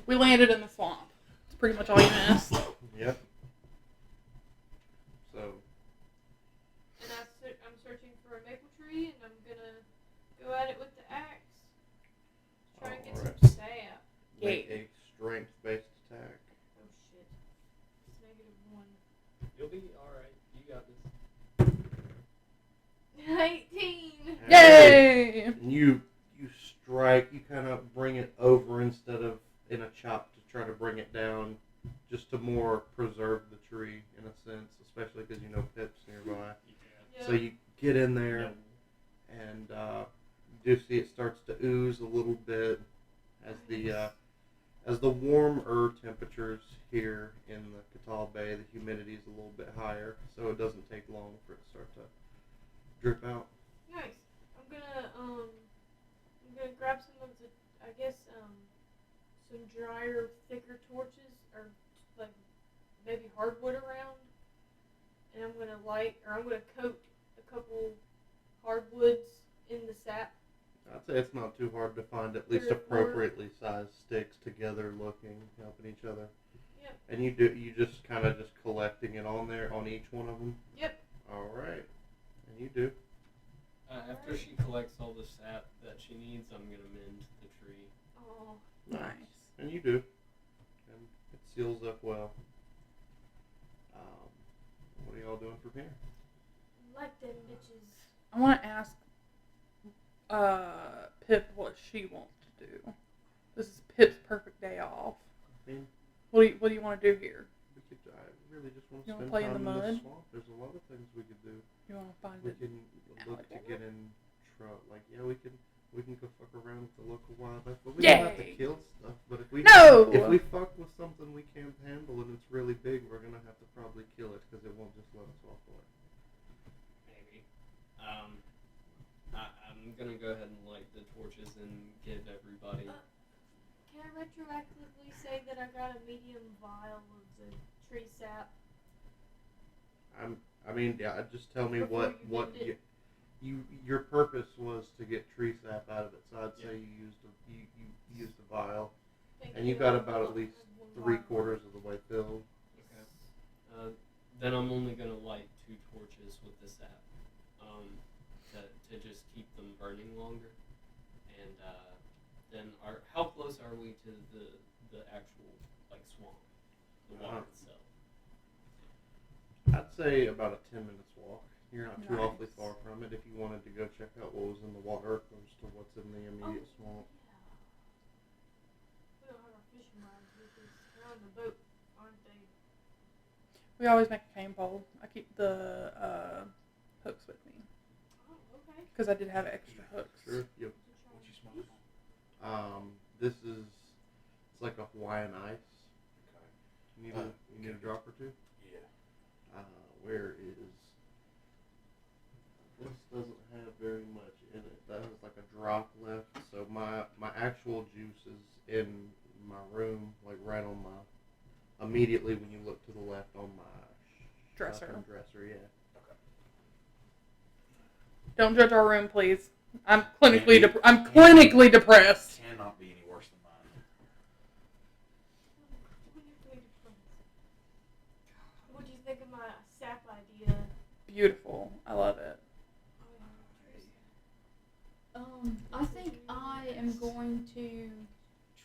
We landed in the swamp. It's pretty much all you missed. Yep. So. And I'm searching for a maple tree, and I'm gonna go at it with the axe. Try and get some sap. Make a strength-based attack. Oh shit. It's -1. You'll be alright. You got this. 19! Yay! And you strike, you kind of bring it over instead of in a chop to try to bring it down, just to more preserve the tree in a sense, especially because you know Pip's nearby. Yeah. So you get in there, and you do see it starts to ooze a little bit as the warmer temperatures here in the Tal'Dorei, the humidity is a little bit higher, so it doesn't take long for it to start to drip out. Nice. I'm gonna grab some of the, I guess, some drier, thicker torches, or like maybe hardwood around, and I'm gonna coat a couple hardwoods in the sap. I'd say it's not too hard to find at least 3 or 4. appropriately sized sticks together looking, helping each other. Yep. And you just kind of just collecting it on there, on each one of them? Yep. Alright. And you do. After she collects all the sap that she needs, I'm going to mend the tree. Oh. Nice. And you do. And it seals up well. What are y'all doing from here? Like them bitches. I want to ask Pip what she wants to do. This is Pip's perfect day off. I mean, What do you want to do here? I really just want to You wanna spend play in time the in mud? the swamp. There's a lot of things we could do. You want to find We it? can look to get in trouble. Like, yeah, we can go fuck around with the local wildlife, but we don't have to Yay! kill stuff. But if we No! if we fuck with something we can't handle and it's really big, we're gonna have to probably kill it because it won't just let us walk away. Maybe. I'm going to go ahead and light the torches and give everybody... Can I retroactively say that I got a medium vial of the tree sap? Just tell me Before what you did your purpose was to get tree sap out of it. So I'd say you used a vial, and you got about at least 3/4 of the way filled. Okay. Then I'm only going to light 2 torches with the sap to just keep them burning longer. And then how close are we to the actual swamp, the water itself? I'd say about a 10 minutes walk. You're not too Nice. awfully far from it if you wanted to go check out what was in the water opposed to what's in the immediate swamp. We don't have our fishing rods with us. They're on the boat, aren't they? We always make a cane pole. I keep the hooks with me Oh, okay. because I did have extra hooks. Sure. Yep. What you smoking? It's like a Hawaiian ice. Okay. You need a drop or two? Yeah. Where is... This doesn't have very much in it. That has like a drop left. So my actual juice is in my room, like right on my... Immediately when you look to the left on my... Dresser. Dresser, yeah. Don't judge our room, please. I'm clinically depressed. Cannot be any worse than mine. What do you think of my sap idea? Beautiful. I love it. I think I am going to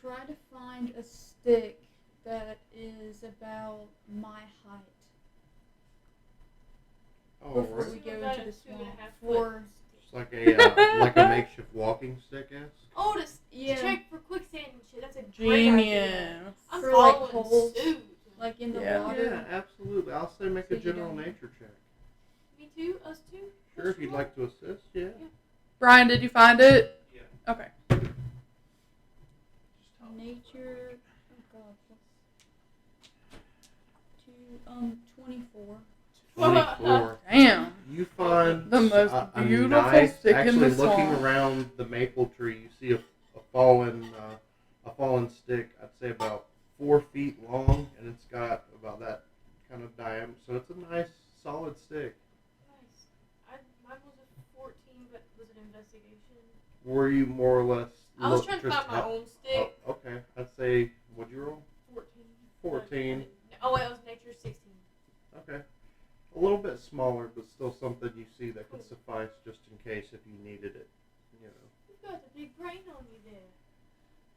try to find a stick that is about my height. Oh, Before right. we go About into a the 2.5 swamp. foot For It's like a makeshift walking stick-esque. Oh, to yeah, check for quicksand and shit. That's a great idea. Genius. I'm For, like, following holes. suit. like in the Yeah. water. Yeah, absolutely. I'll say make So a you general don't- nature check. Me too? Us too? Sure, if you'd like to assist, yeah. Brian, did you find it? Yeah. Okay. Just tell me. Nature. Oh God. What's 24. 24. Damn. You find The most a beautiful nice, stick in actually the looking swamp. around the maple tree, you see a fallen stick, I'd say about 4 feet long, and it's got about that kind of diameter. So it's a nice, solid stick. Nice. Mine was a 14, but was an investigation. Were you more or less... I was trying to find my own stick. Oh, okay. I'd say, what'd you still something you see that could suffice just in case if you needed it. You know. You got the big brain on you there.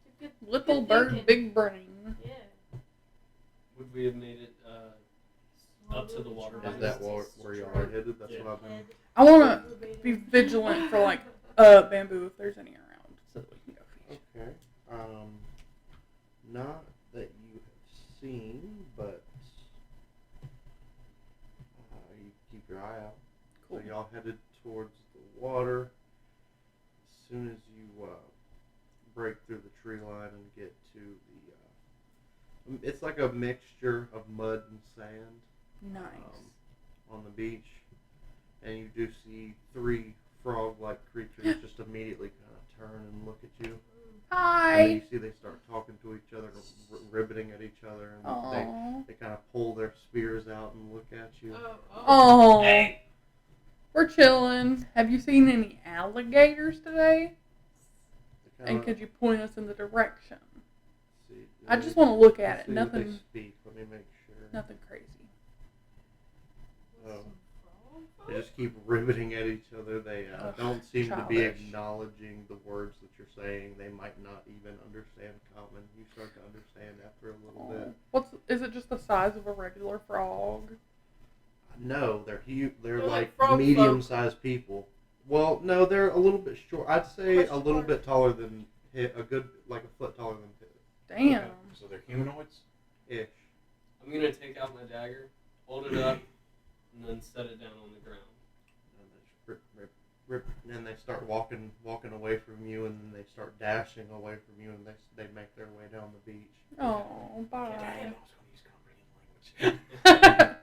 It's a good, Little good bird, thinking. big brain. Yeah. Would we have made it up to the water? Is that where y'all are headed? That's what I've been. I want to be vigilant for like bamboo if there's any around, so that we can go fish. Okay. Not that you have seen, but you keep your eye out. Cool. So y'all headed towards the water. As soon as you break through the tree line and get to the, it's like a mixture of mud and sand. Nice. On the beach, and you do see 3 frog-like creatures just immediately kind of turn and look at you. Hi. And then you see they start talking to each other, ribbiting at each other, and Aww. they kind of pull their spears out and look at you. Oh. Hey. We're chilling. Have you seen any alligators today? They And kinda, could you point us in the direction? see, I just want to look at let's it. see what they Nothing. speak. Let me make sure. Nothing crazy. Oh. They just keep riveting at each other. They Ugh, don't seem to be childish. acknowledging the words that you're saying. They might not even understand common. You start to understand after a little bit. Is it just the size of a regular frog? No, they're huge. They're They're like like frog medium-sized people. Well, no, they're a little bit short. I'd say a Question little mark. bit taller than a good, like a foot taller than Damn. Okay, so they're humanoids? ish. I'm gonna take out my dagger, hold it up, and then set it down on the ground. And they just rip, and they start walking away from you, and then they start dashing away from you, and they make their way down the beach. Oh, I bye. was going to use comprehend language.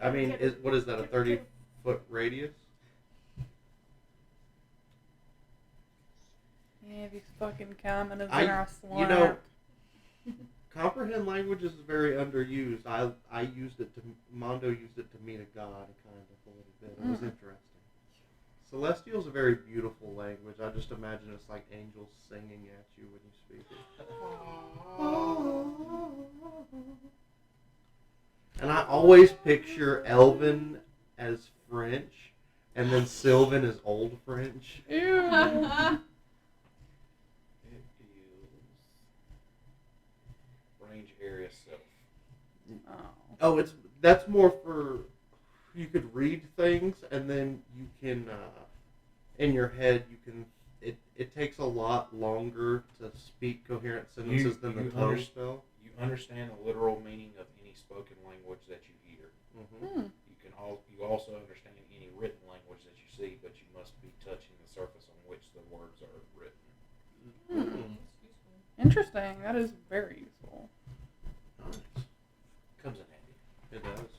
I mean, what is that? A 30-foot radius? Yeah, these fucking commoners I- in our swamp. you know, Comprehend language is very underused. I used it to Mondo used it to meet a god kind of a little bit. It was interesting. Celestial is a very beautiful language. I just imagine it's like angels singing at you when you speak it. And I always picture Elven as French, and then Sylvan as Old French. Ew. It is range area self. Oh. Oh, that's more for you could read things, and then you can in your head you can. It takes a lot longer to speak coherent sentences than the tongue spell. You understand the literal meaning of any spoken language that you hear. Mm-hmm. You also understand any written language that you see, but you must be touching the surface on which the words are written. Interesting. That is very useful. Nice. Comes in handy. It does.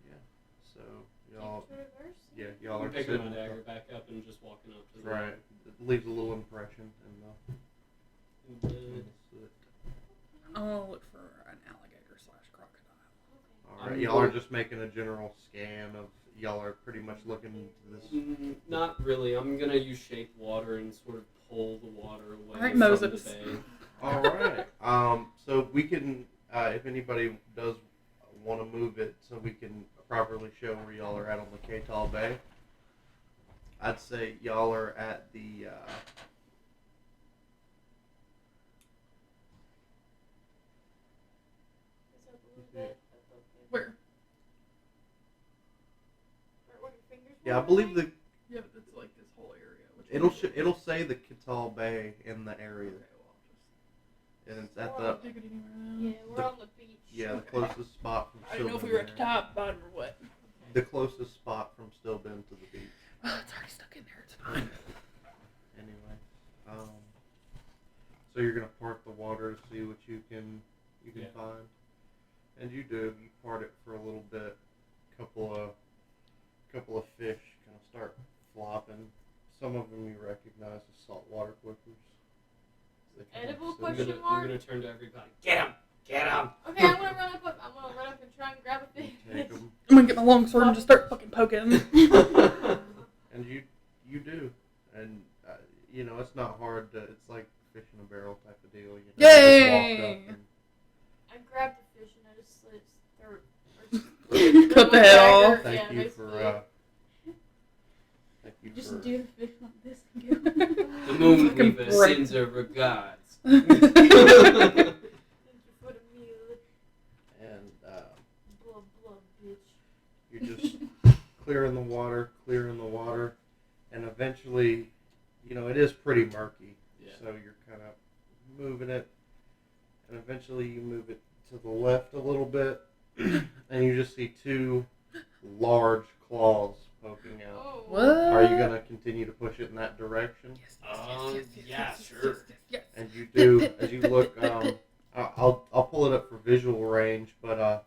Yeah. So y'all are I'm picking sitting my dagger back up and just walking up to the right. It leaves a little impression in the. I want to look for an alligator / crocodile. All right, y'all are just making a general scan of. Y'all are pretty much looking into this. Not really. I'm gonna use shape water and sort of pull the water away All right, from Moses. the bay. All right. So we can, if anybody does want to move it, so we can properly show where y'all are at on the Tal'Dorei Bay. I'd say y'all are at the. Where? Yeah, I believe the. Yeah, but it's like this whole area. It'll say the Tal'Dorei Bay in the area, Okay, well, I'll and it's at the. just dig it anywhere Yeah, then. we're on the beach. Yeah, the closest spot from. I didn't know if we Stillben were at the there. top, bottom, or what. The closest spot from Stillben to the beach. Oh, it's already stuck in there. It's fine. Anyway, so you're gonna part the water to see what you can Yeah. find, and you do. You part it for a little bit. Couple of fish kind of start flopping. Some of them you recognize as saltwater clippers. They kind of Edible sit- I'm question gonna, mark? I'm gonna turn to everybody. Get him! Get him! Okay, I'm gonna run up and try and grab a You fish. take 'em. I'm gonna get my long sword and just start fucking poking. And you do, and it's not hard to. It's like fish in a barrel type of deal. You know, Yay! You just walked up and, I grabbed the fish and I just throw Cut the head off. Thank you for thank you Just for do the fish like this and go. The moon Fucking weaver break. sends her regards. Thank you for the meal. and Blah, bitch. you're just clearing the water, and eventually, you know, it is pretty murky. Yeah. So you're kind of moving it, and eventually you move it to the left a little bit, and you just see two large claws poking out. Oh. What? Are you gonna continue to push it in that direction? Yeah, sure. Yes. And you do as you look. I'll pull it up for visual range, but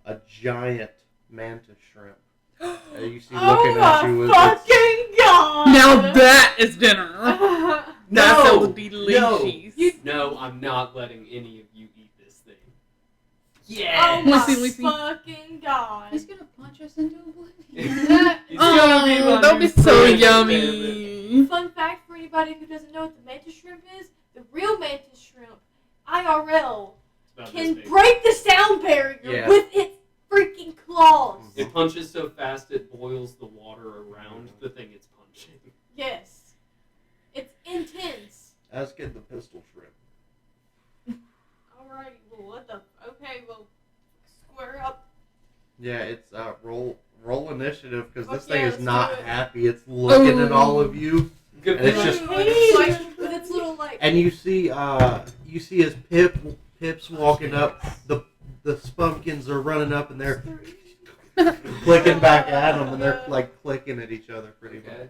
a giant mantis shrimp. You see looking at you with its, fucking god! Now that is dinner. That sounds delicious. No, I'm not letting any of you eat this thing. Oh Yeah. my Lissy. fucking god! He's gonna punch us into oblivion. It's gonna be my that'll be new so friend, yummy. Fun fact for anybody who doesn't know what the mantis shrimp is: the real mantis shrimp, IRL, It's about can this big. break the sound barrier Yeah. with its freaking claws. It punches so fast it boils the water around the thing it's punching. Yes, it's intense. as can the pistol shrimp. Alrighty, well, what the? Okay, well, square up. Yeah, it's roll initiative because this Fuck thing yeah, is let's not do it. happy. It's looking at all of you, Good And it's thing just- Like, with its little like. and you see as Pip's walking up, the spunkins are running up and they're clicking back at him, and they're like clicking at each other pretty much.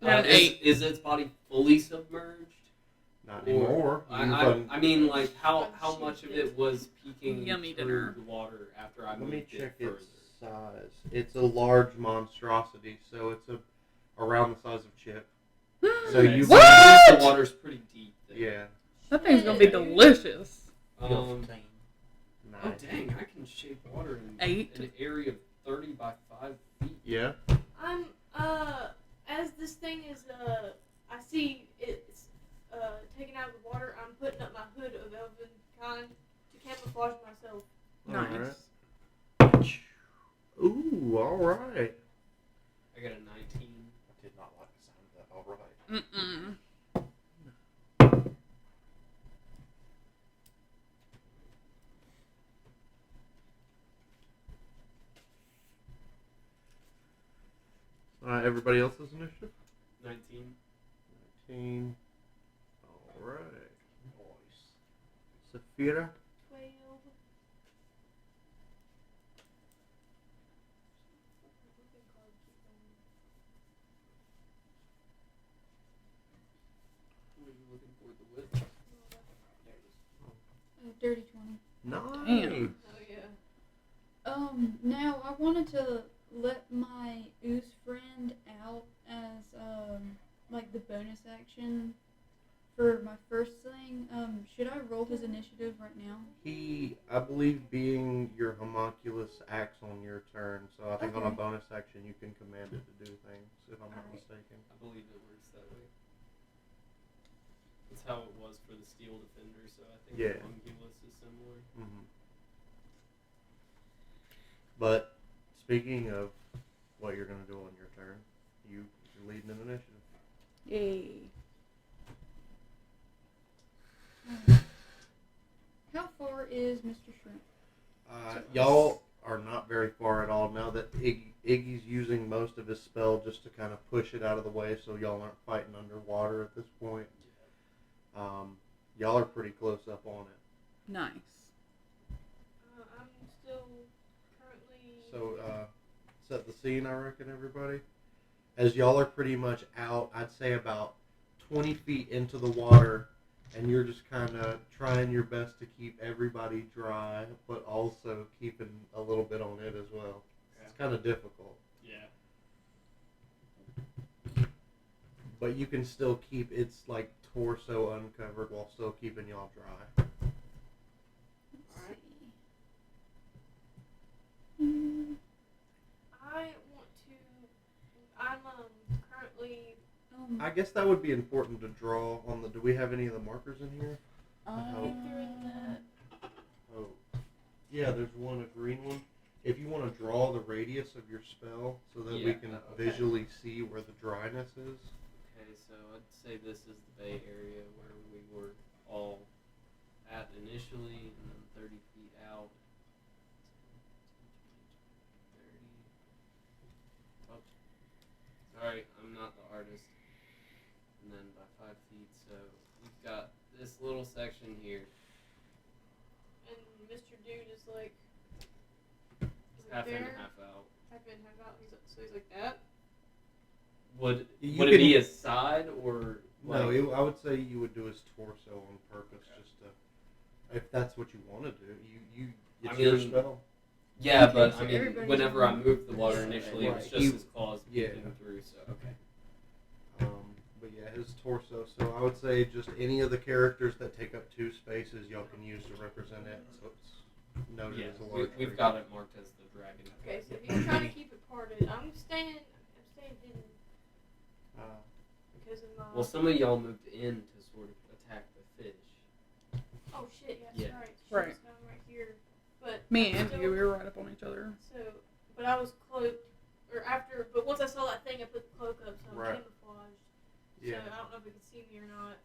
Okay. An Is, 8. is its body fully submerged? Not anymore. I mean, like, how much of it was peeking Yummy through dinner. the water after I Let moved me check it further? its size. It's a large monstrosity, so it's around the size of Chip. So Okay, you so at least the water's pretty deep. Then. Yeah. That thing's gonna be delicious. Oh Nice. dang! I can shape water in 8. an area of 30 by 5 feet. Yeah. I'm as this thing is I see it's taken out of the water. I'm putting up my hood of elven kind to camouflage myself. Nice. Alright. Ooh, alright. I got a 19. I did not like the sound of that. All right. Mm-mm. Alright, everybody else's initiative? 19. 19. Alright. Saphira? 12. What are you looking for? The width? Dirty 20. Nice. Damn. Oh yeah. Now I wanted to let my ooze friend out as like the bonus action for my first thing. Should I roll his initiative right now? He, I believe, being your homunculus, acts on your turn, so I think on a Okay. bonus action you can command it to do things, if I'm not Alright. mistaken. I believe it works that way. That's how it was for the Steel Defender, so I think Yeah. Homunculus is similar. Mm-hmm. But, speaking of what you're going to do on your turn, you're leading an initiative. Yay. How far is Mr. Shrimp? Y'all are not very far at all now that Iggy's using most of his spell just to kind of push it out of the way so y'all aren't fighting underwater at this point. Y'all are pretty close up on it. Nice. I'm still currently. So, set the scene, I reckon, everybody. As y'all are pretty much out, I'd say about 20 feet into the water, and you're just kind of trying your best to keep everybody dry, but also keeping a little bit on it as well. It's kind of difficult. Yeah. But you can still keep its, like, torso uncovered while still keeping y'all dry. Let's see. I want to. I'm currently. I guess that would be important to draw on the... Do we have any of the markers in here? They're in that. Oh. Yeah, there's one, a green one. If you want to draw the radius of your spell so that we Yeah, can okay. visually see where the dryness is. Okay, so I'd say this is the Bay Area where we were all at initially, and then 30 feet out. 30. Oh, sorry, I'm not the artist. And then by 5 feet, so we've got this little section here. And Mr. Dude is like Half in, there. half out. Half in, half out. So he's like that. Would You it can- be his side or like? No, I would say you would do his torso on purpose, Okay. just to, if that's what you want to do. It's I your mean, spell. Yeah, Okay, but so I mean, everybody's whenever I on moved the water this initially, it was Right. just You- his claws yeah. peeking through. So okay. But yeah, his torso. So I would say just any of the characters that take up 2 spaces, y'all can use to represent it. So it's noted Yeah, as a large. we've creature. got it marked as the dragon. Okay, so he's trying to keep it parted. I'm staying hidden because of my. Well, some of y'all moved in to sort of attack the fish. Oh shit! Yeah, Yeah. that's right. Right. Shit's down right here. But Me I'm and still- you, we were right up on each other. So, but I was cloaked, or after. But once I saw that thing, I put the cloak up, so I'm Right. camouflaged. Yeah. So I don't know if it can see me or not.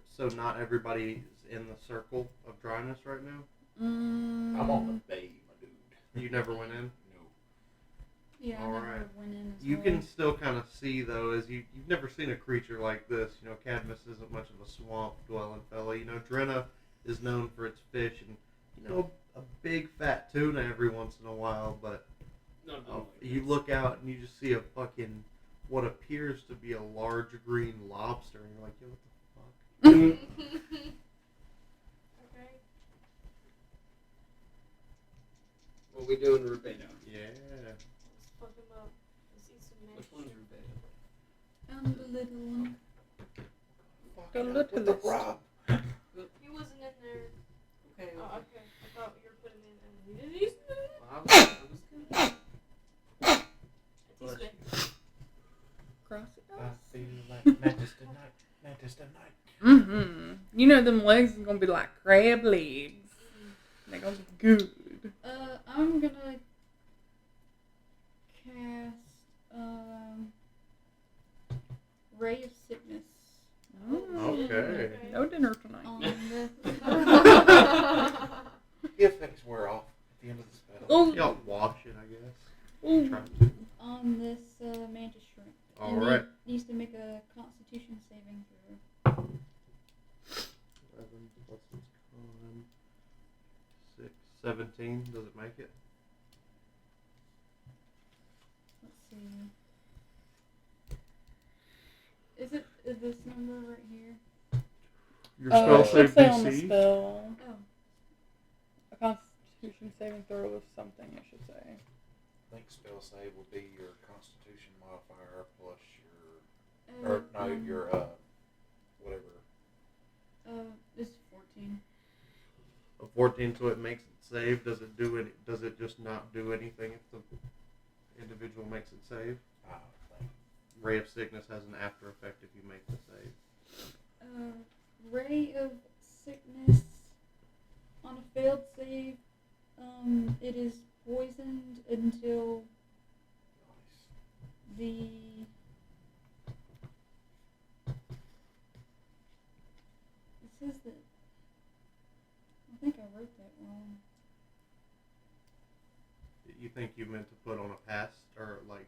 So not everybody is in the circle of dryness right now. I'm on the bay, my dude. You never went in. No. Yeah, I All never right. went in as You well. can still kind of see though, as you've never seen a creature like this. You know, Cadmus isn't much of a swamp dwelling fella. You know, Drenna is known for its fish and a big fat tuna every once in a while. But Not you look out and you just see a fucking what appears to be a large green lobster, and you're like, yo, what the fuck? Okay. What we doing, Rubedo? Yeah. Let's fuck him up. Let's eat some Which magic. one's Rubedo? The little one. The littlest. Rob. He wasn't in there. Okay. Oh, okay. I thought you were putting him in. And he didn't use it. I was good. That's his Cross it I out. feel like Mantis tonight. Mantis tonight. Mm-hmm. You know them legs are gonna be like crab legs. They're gonna be good. I'm gonna cast Ray of Sickness Okay. No dinner tonight. on the If things wear off at the end of the spell. Oh, Y'all wash it, I guess. ooh. Try to. on this mantis shrimp. All And right. it needs to make a Constitution saving throw. 11 plus its con. 6, 17. Does it make it? Let's see. Is this number right here? Your It should say on the spell. Oh. A Constitution saving throw of something, it should say. I think spell save will be your Constitution modifier plus your whatever. This is 14. A 14, so it makes it save. Does it do it? Does it just not do anything if the individual makes it save? Thank Ray of Sickness has an after effect if you make the save. Ray of Sickness on a failed save. It is poisoned until Nice. the it says that I think I wrote that wrong. You think you meant to put on a pass or like,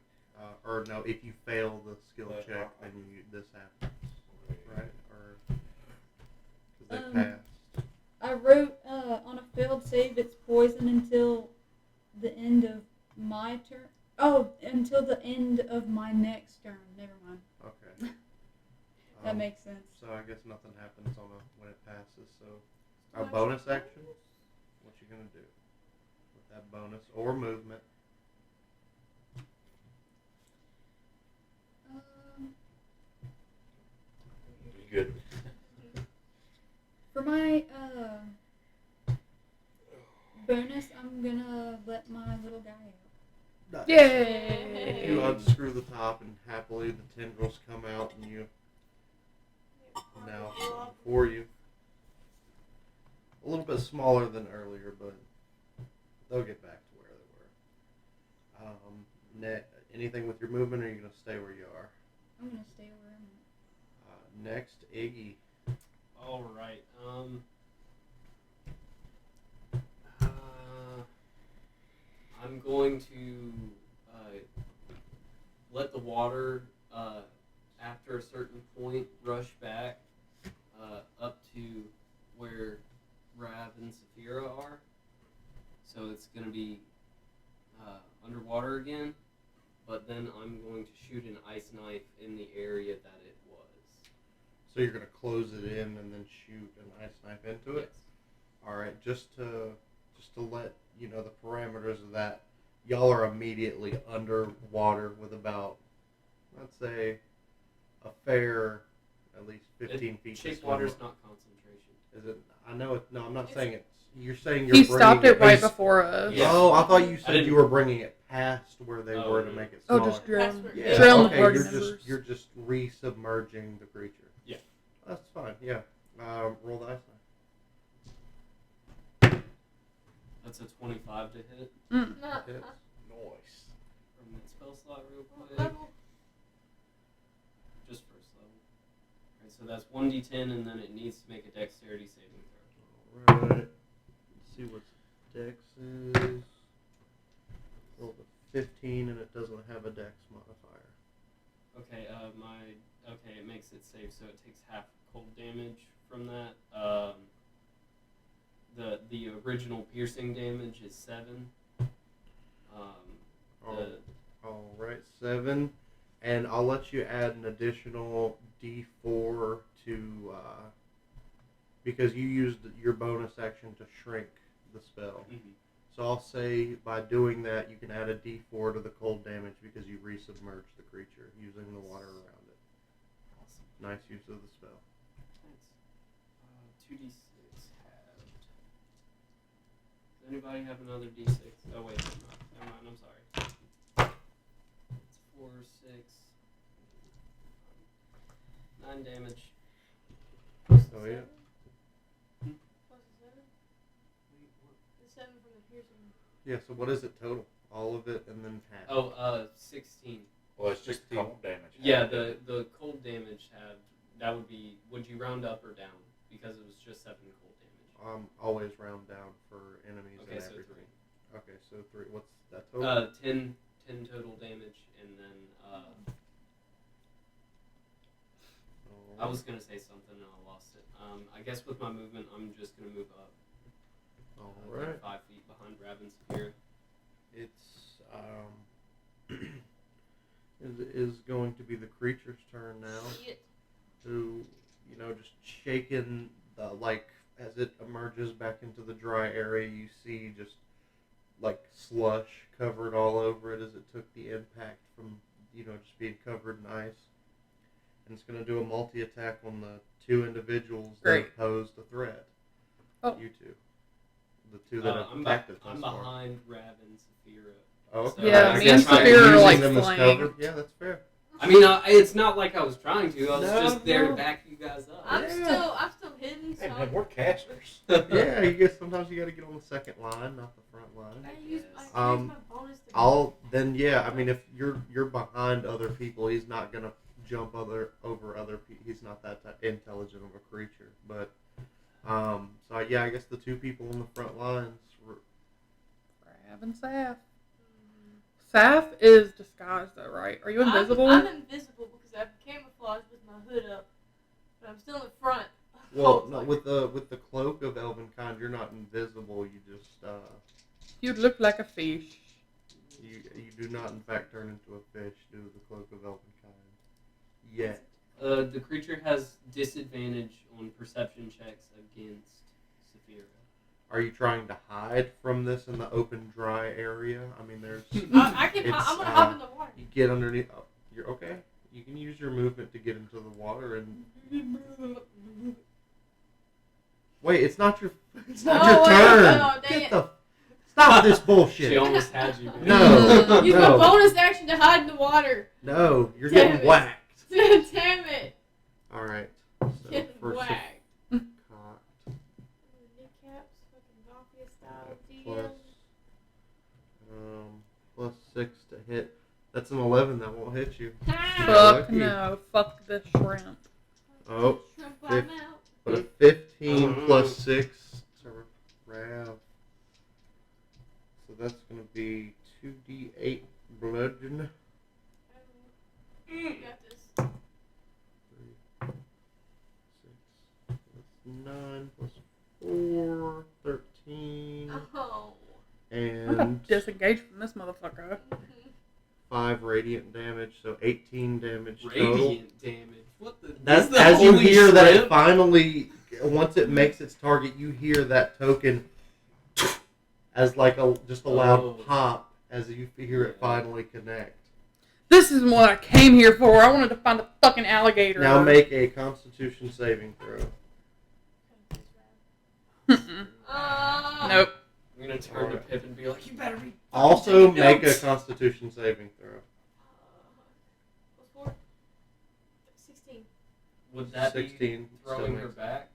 or no? If you fail the skill check, then this happens, right? Or because they passed. I wrote on a failed save it's poison until the end of my turn. Oh, until the end of my next turn. Never mind. Okay. That makes sense. So I guess nothing happens on when it passes. So a bonus action. What you gonna do with that bonus or movement? You good? For my bonus, I'm gonna let my little guy out. Yay! You unscrew the top, and happily the tendrils come out, and you now before you. A little bit smaller than earlier, but they'll get back to where they were. Anything with your movement, or are you gonna stay where you are? I'm gonna stay where I'm Next, Iggy. All right. I'm going to let the water, after a certain point, rush back up to where Rav and Saphira are. So it's going to be underwater again. But then I'm going to shoot an ice knife in the area that it was. So you're gonna close it in and then shoot an ice knife into it. Yes. All right, just to let you know the parameters of that. Y'all are immediately underwater with about, let's say, a fair, at least 15 feet. Shape to swim. water's not concentration. Is it? I know it. No, I'm not saying it. You're saying He you're stopped bringing it right He's- before us. Yeah. Oh, I thought you I said didn't- you were bringing it past where they Oh, were to no. make it Oh, smaller. just drown. That's Yeah. Drown the Okay, party you're members. just re-submerging the creature. Yeah. That's fine. Yeah. Roll the ice That's a 25 to hit Mm. knife. Hits. Nice. from that spell slot real What quick. level? Just first level. Alright, so that's 1d10 and then it needs to make a dexterity saving throw. All right. Let's see what Dex is. Rolled a 15 and it doesn't have a Dex modifier. Okay, it makes it save, so it takes half cold damage from that. The original piercing damage is 7. All right, 7, and I'll let you add an additional D4 to because you used your bonus action to shrink the spell. Mm-hmm. So I'll say by doing that, you can add a D4 to the cold damage because you resubmerged the creature using the water around it. Awesome. Nice use of the spell. Thanks. 2d6 halved. Does anybody have another d6? Oh wait, never mind. I'm sorry. It's 4, 6, 9 damage. Plus the Oh, yeah. 7? Plus the 7? Wait, what? The 7 from the piercing. Yeah. So what is it total? All of it and then half. Oh, 16. Well, it's just 16. cold damage. Yeah, the cold damage had that would be. Would you round up or down? Because it was just 7 cold damage. Always round down for enemies Okay, and so everything. 3. Okay, so 3. What's that total? 10 total damage, and then I was gonna say something and I lost it. I guess with my movement, I'm just gonna move up. All Like right. 5 feet behind Raven Saphira. It's it is going to be the creature's turn now. Shit. Who, just shaking the as it emerges back into the dry area, you see just slush covered all over it as it took the impact from just being covered in ice. And it's going to do a multi-attack on the 2 individuals Great. that posed a threat. Oh. You 2. The 2 that have I'm attacked it I'm thus far. behind Raven Saphira. Oh, okay. So Yeah, I me guess and I'm Saphira are, using like, them as flank. cover. Yeah, that's fair. I mean, it's not like I was trying to. I was No, just there no. to back you guys up. I'm Yeah. still hidden. So Hey man, we're casters. Yeah, you guess sometimes you got to get on the second line, not the front line. I use my bonus to I mean, if you're behind other people, he's not gonna jump over other people. He's not that intelligent of a creature. But so yeah, I guess the 2 people on the front lines. Rav and Saf. Saf is disguised though, right? Are you invisible? I'm invisible because I've camouflaged with my hood up, but I'm still in the front. Well, no, with the cloak of Elvenkind, you're not invisible. You just You look like a fish. you do not in fact turn into a fish due to the cloak of Elvenkind. Yet. The creature has disadvantage on perception checks against Saphira. Are you trying to hide from this in the open, dry area? I mean, there's. I can. It's, I'm gonna hop in the water. You get underneath. Oh, you're okay. You can use your movement to get into the water and. Wait, it's not your. It's not your turn. Oh, dang Get it. the. Stop this bullshit. She almost had you. man. No. Use my bonus action to hide in the water. No, you're Damn getting it. whacked. Damn it. All right. So Getting first whacked. cocked. Kneecaps, fucking mafia style Plus DM. hit. That's an 11. That won't hit you. Fuck no. Fuck the shrimp. Oh, Shrimp fif- bottom out. but a 15 plus 6 to Rav. So that's going to be 2d8 bludgeon. You got this. 3, 6, that's 9 plus 4, 13. Oh. I'm about And to disengage from this motherfucker. 5 radiant damage, so 18 damage total. Radiant damage. What the? That's this is the as you holy hear that it shrimp? finally, once it makes its target, you hear that token as like just a loud pop as you hear it finally connect. This is what I came here for. I wanted to find a fucking alligator. Now make a Constitution saving throw. Nope. I'm gonna turn to Pip and be like, "You better be." Also taking make a notes." Constitution saving throw. What's 4? 16. Would that 16 be throwing still her makes- back?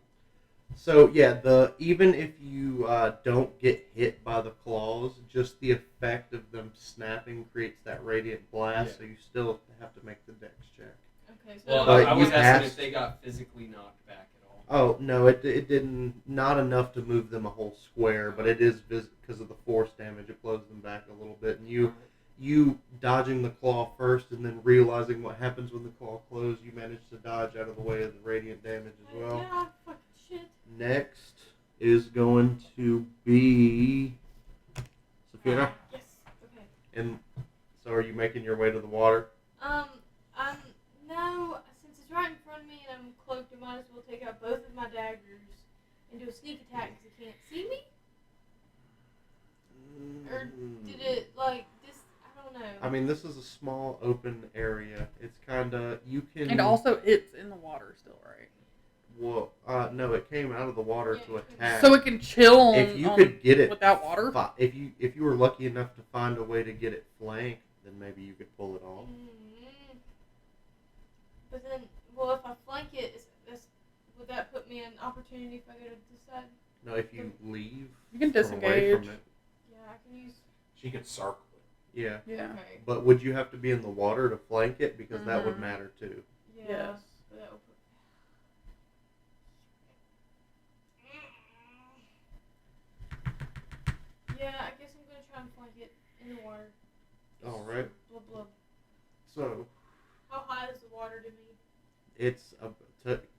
So yeah, even if you don't get hit by the claws, just the effect of them snapping creates that radiant blast. Yeah. So you still have to make the dex check. Okay, so Well, But I you was asking passed- if they got physically knocked back at all. Oh no, it didn't. Not enough to move them a whole square, but it is because of the force damage. It blows them back a little bit, and you dodging the claw first, and then realizing what happens when the claw closes, you manage to dodge out of the way of the radiant damage as well. Yeah, fucking shit. Next is going to be Sophia. Yes. Okay. And so, are you making your way to the water? No, since it's right in front of me and I'm cloaked, I might as well take out both of my daggers and do a sneak attack because it can't see me? Or did it, like, this, I don't know. I mean, this is a small open area. It's kind of, you can... And also, it's in the water still, right? Well, no, it came out of the water to attack. So it can chill if you could get it without water? If you were lucky enough to find a way to get it flanked, then maybe you could pull it off. But then, well, if I flank it, would that put me in opportunity if I go to this side? No, if you leave You can from away disengage. from it, Yeah, I can use. She could circle it. yeah. Yeah. Okay. But would you have to be in the water to flank it? Because that would Mhm. matter too. Yeah. Yes. But that would put... Yeah, I guess I'm gonna try and flank it in the water. All right. Blub blub. So How high is the water to me? it's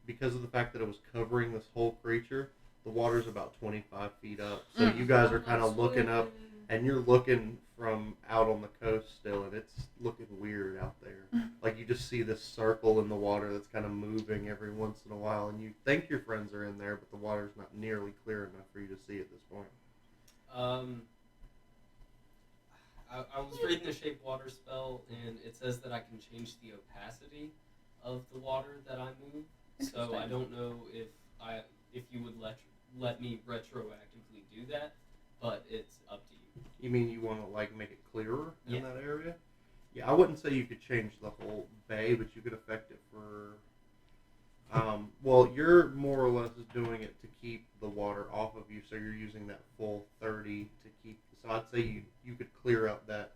because of the fact that it was covering this whole creature. The water's about 25 feet up. So Mm. you guys I'm are kind not of looking up, swimming. and you're looking from out on the coast still, and it's looking weird out there. Like you just see this circle in the water that's kind of moving every once in a while, and you think your friends are in there, but the water's not nearly clear enough for you to see at this point. I was reading the Shape Water spell, and it says that I can change the opacity of the water that I move. So I don't know if you would let me retroactively do that, but it's up to you. You mean you want to like make it clearer in Yeah. that area? Yeah, I wouldn't say you could change the whole bay, but you could affect it for. Well, you're more or less doing it to keep the water off of you, so you're using that full 30 to keep. So I'd say you could clear out that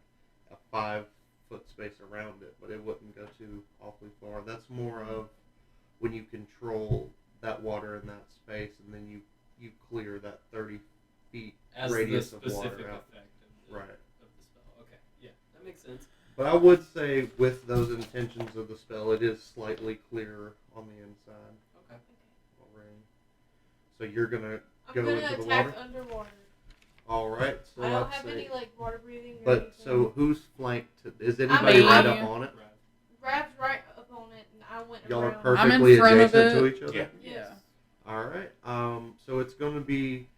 a 5-foot space around it, but it wouldn't go too awfully far. That's more of when you control that water in that space, and then you clear that 30 feet As radius the of specific water out. effect of the, Right. of the spell. Okay, yeah, that makes sense. But I would say with those intentions of the spell, it is slightly clearer on the inside. Okay. Already. So you're gonna I'm go gonna into the attack water. underwater. All right. So I don't let's have say. any like water breathing. Or But anything. so who's flanked? Is anybody me. right up on it? Right. Rab's right up on it, and I went Y'all are around. perfectly front of adjacent to it. each other. Yeah. Yes. All right. So it's going to be.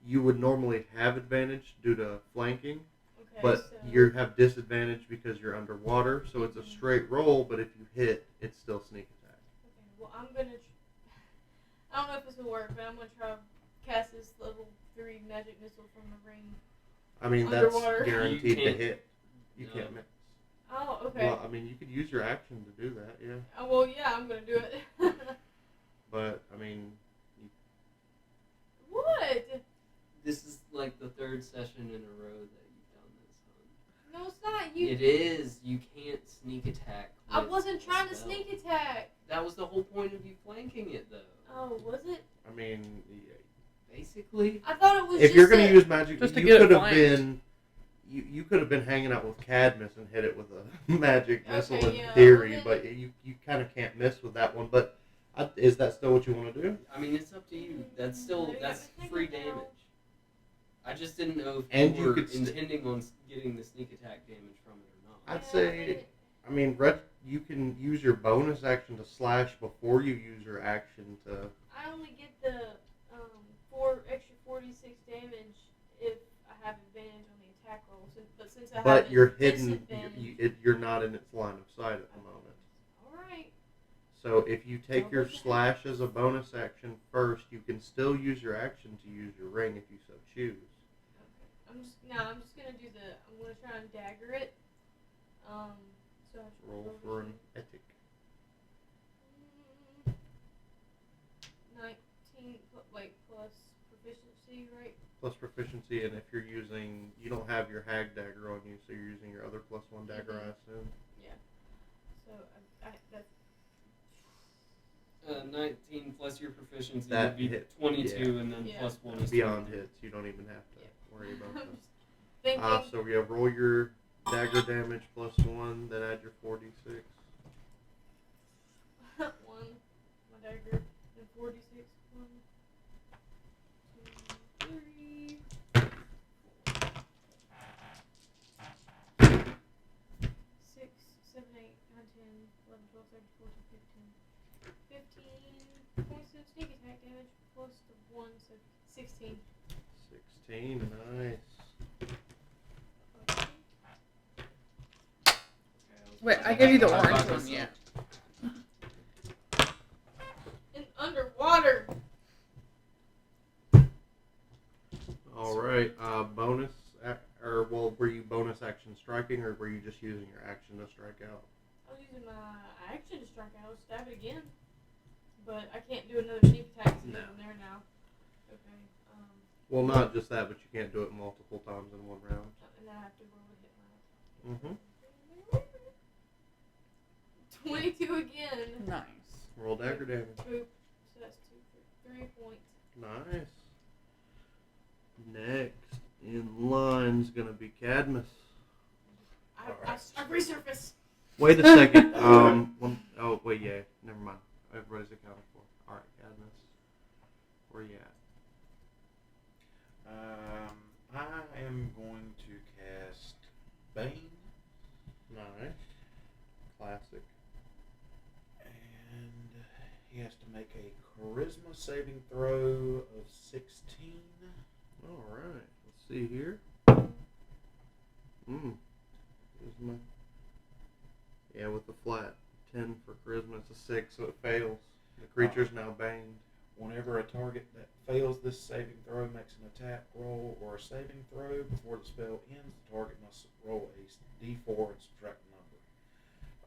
You would normally have advantage due to flanking, Okay, but so you have disadvantage because you're underwater. So it's a straight roll, but if you hit, it's still sneak attack. Okay, well I'm gonna. I don't know if this will work, but I'm gonna try to cast this level 3 magic missile from the ring. I mean, that's Underwater. guaranteed You to can't- hit. You no. can't miss. Oh, okay. Well, I mean, you could use your action to do that, yeah. Oh, well, yeah, I'm gonna do it. But I mean, What? This is like the third session in a row that you've done this, huh? No, it's not You. It is. You can't sneak attack. I with wasn't a trying to spell. sneak attack. That was the whole point of you flanking it, though. Oh, was it? I mean, Basically. I thought it was if just you're going a- to use magic, Just to you get it could have flanked. been. You could have been hanging out with Cadmus and hit it with a magic missile Okay, in yeah, theory, well but you kind of can't miss with that one. But is that still what you want to do? I mean, it's up to you. That's still Maybe that's I'm free thinking now. damage. I just didn't know if And you you were could intending on getting the sneak attack damage from it or not. I'd Yeah, say, I mean, you can use your bonus action to slash before you use your action to. I only get the 46 damage if I have advantage on the attack roll. But since I have But you're hidden. disadvantage. You're not in its line of sight at the moment. All right. So if you take your Double slash as a bonus action first, you can still use your action to use your ring if you so choose. Okay. I'm just gonna do I'm gonna try and dagger it. So I have to Roll for an epic. 19 plus proficiency, right? Plus proficiency, and if you're using, you don't have your hag dagger on you, so you're using your other +1 dagger, I assume. Yeah. So that's 19 plus your proficiency That would be hit, 22, and then Yeah. plus 1 is Beyond 22. hits, you don't even have to worry about I'm that. just thinking. So we have roll your dagger damage +1, then add your 4d6. 1, my dagger, and 46. 1, 2, 3, 6, 7, 8, 9, 10, 11, 12, 13, 14, 15 points of sneak attack damage plus the 1, so 16. 16, nice. Wait, I gave you the I orange thought one. so. Yeah. And underwater. All right. Bonus, were you bonus action striking, or were you just using your action to strike out? I was using my action to strike out. I'll stab it again. But I can't do another sneak attack because No. I'm there now. Okay. Well, not just that, but you can't do it multiple times in one round. And then I have to roll to hit my. Mm-hmm. 22 again. Nice. Roll dagger damage. Boop. So that's 3 points. Nice. Next in line's gonna be Cadmus. I resurface. Wait a second. Oh wait, yeah. Never mind. Everybody's accounted for. All right, Cadmus. Where you at? I am going to cast Bane, Nice. Classic. and he has to make a Charisma saving throw of 16. All right. Let's see here. Charisma. Yeah, with the flat 10 for charisma, it's a 6, so it fails. The creature's now banged. Whenever a target that fails this saving throw makes an attack roll or a saving throw before the spell ends, the target must roll a d4 and subtract the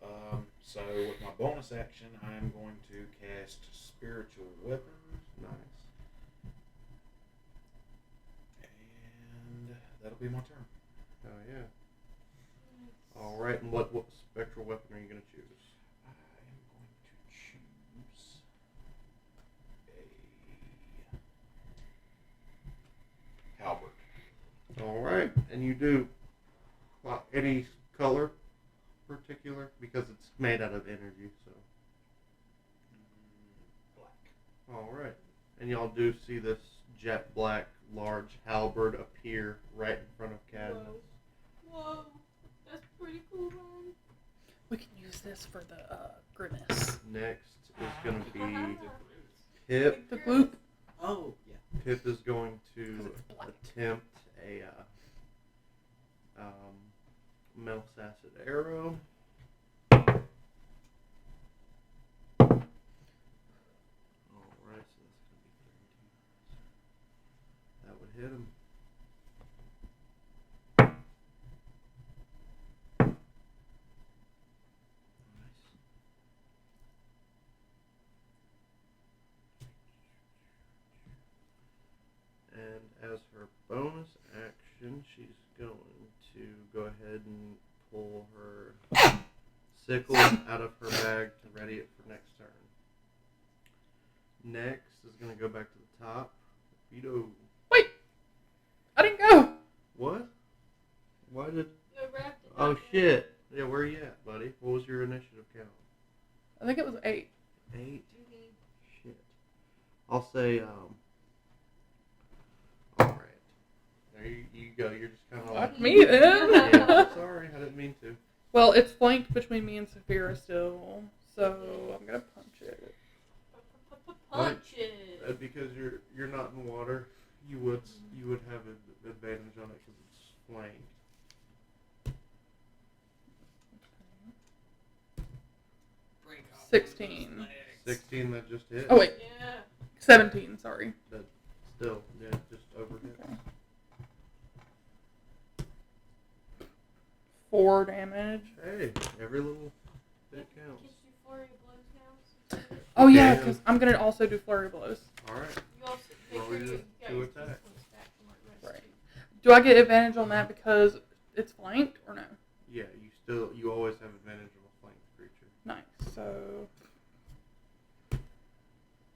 number. So with my bonus action, I am going to cast Spiritual Weapon, Nice. and that'll be my turn. Oh yeah. All right, and what spectral weapon are you going to choose? I am going to choose a halberd. All right, and you do any color particular because it's made out of energy. So. Black. All right, and y'all do see this jet black large halberd appear right in front of Cadmus. Whoa. That's pretty cool, man. We can use this for the grimace. Next is going to be Pip. The gloop. Oh, yeah. Pip is going 'Cause to it's black. attempt a Mel's acid arrow. Alright, so that's going to be 13. That would hit him. Nice. And as her bonus action, she's going to go ahead and pull sickle out of her bag to ready it for next turn. Next is going to go back to the top. Vito. Wait! I didn't go! What? Why did... The rep did Oh, not go. shit. Yeah, where are you at, buddy? What was your initiative count? I think it was 8. 8? Mhm. Shit. I'll say, alright. There you go. You're just kind of like... Fuck me then! Yeah, I'm sorry. I didn't mean to. Well, it's flanked between me and Saphira still, so I'm gonna punch it. Punch it. Because you're not in water, you would have an advantage on it because it's flanked. 16. 16 that just hit. Oh wait, Yeah. 17. Sorry. That still, yeah, just overhit. Okay. 4 damage. Hey, every little bit counts. Gets you flurry of blows now. Oh yeah, Yeah. because I'm gonna also do flurry blows. All right. You also make Roll sure your you got 2 your attacks. points back from what rest Right. too. Do I get advantage on that because it's flanked or no? Yeah, you always have advantage of a flanked creature. Nice. So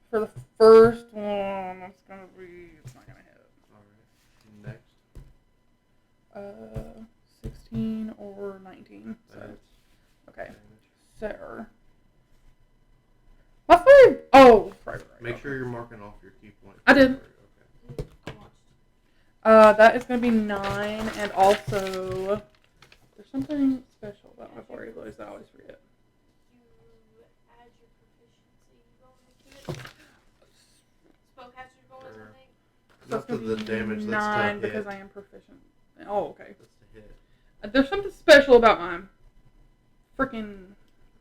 for the first one, it's gonna be. It's not gonna hit. All right. Next. 16 or 19. So That's okay. damage. So my flurry. Oh, right. Make sure you're marking off your key points. I did. Okay. I watched. That is going to be 9, and also there's something special about my flurry blows that I always forget. You add your proficiency bonus to it. Spellcaster's bonus, I think. So Not it's to gonna the be damage. 9 That's to because hit. I am proficient. Oh, okay. That's to hit. There's something special about my freaking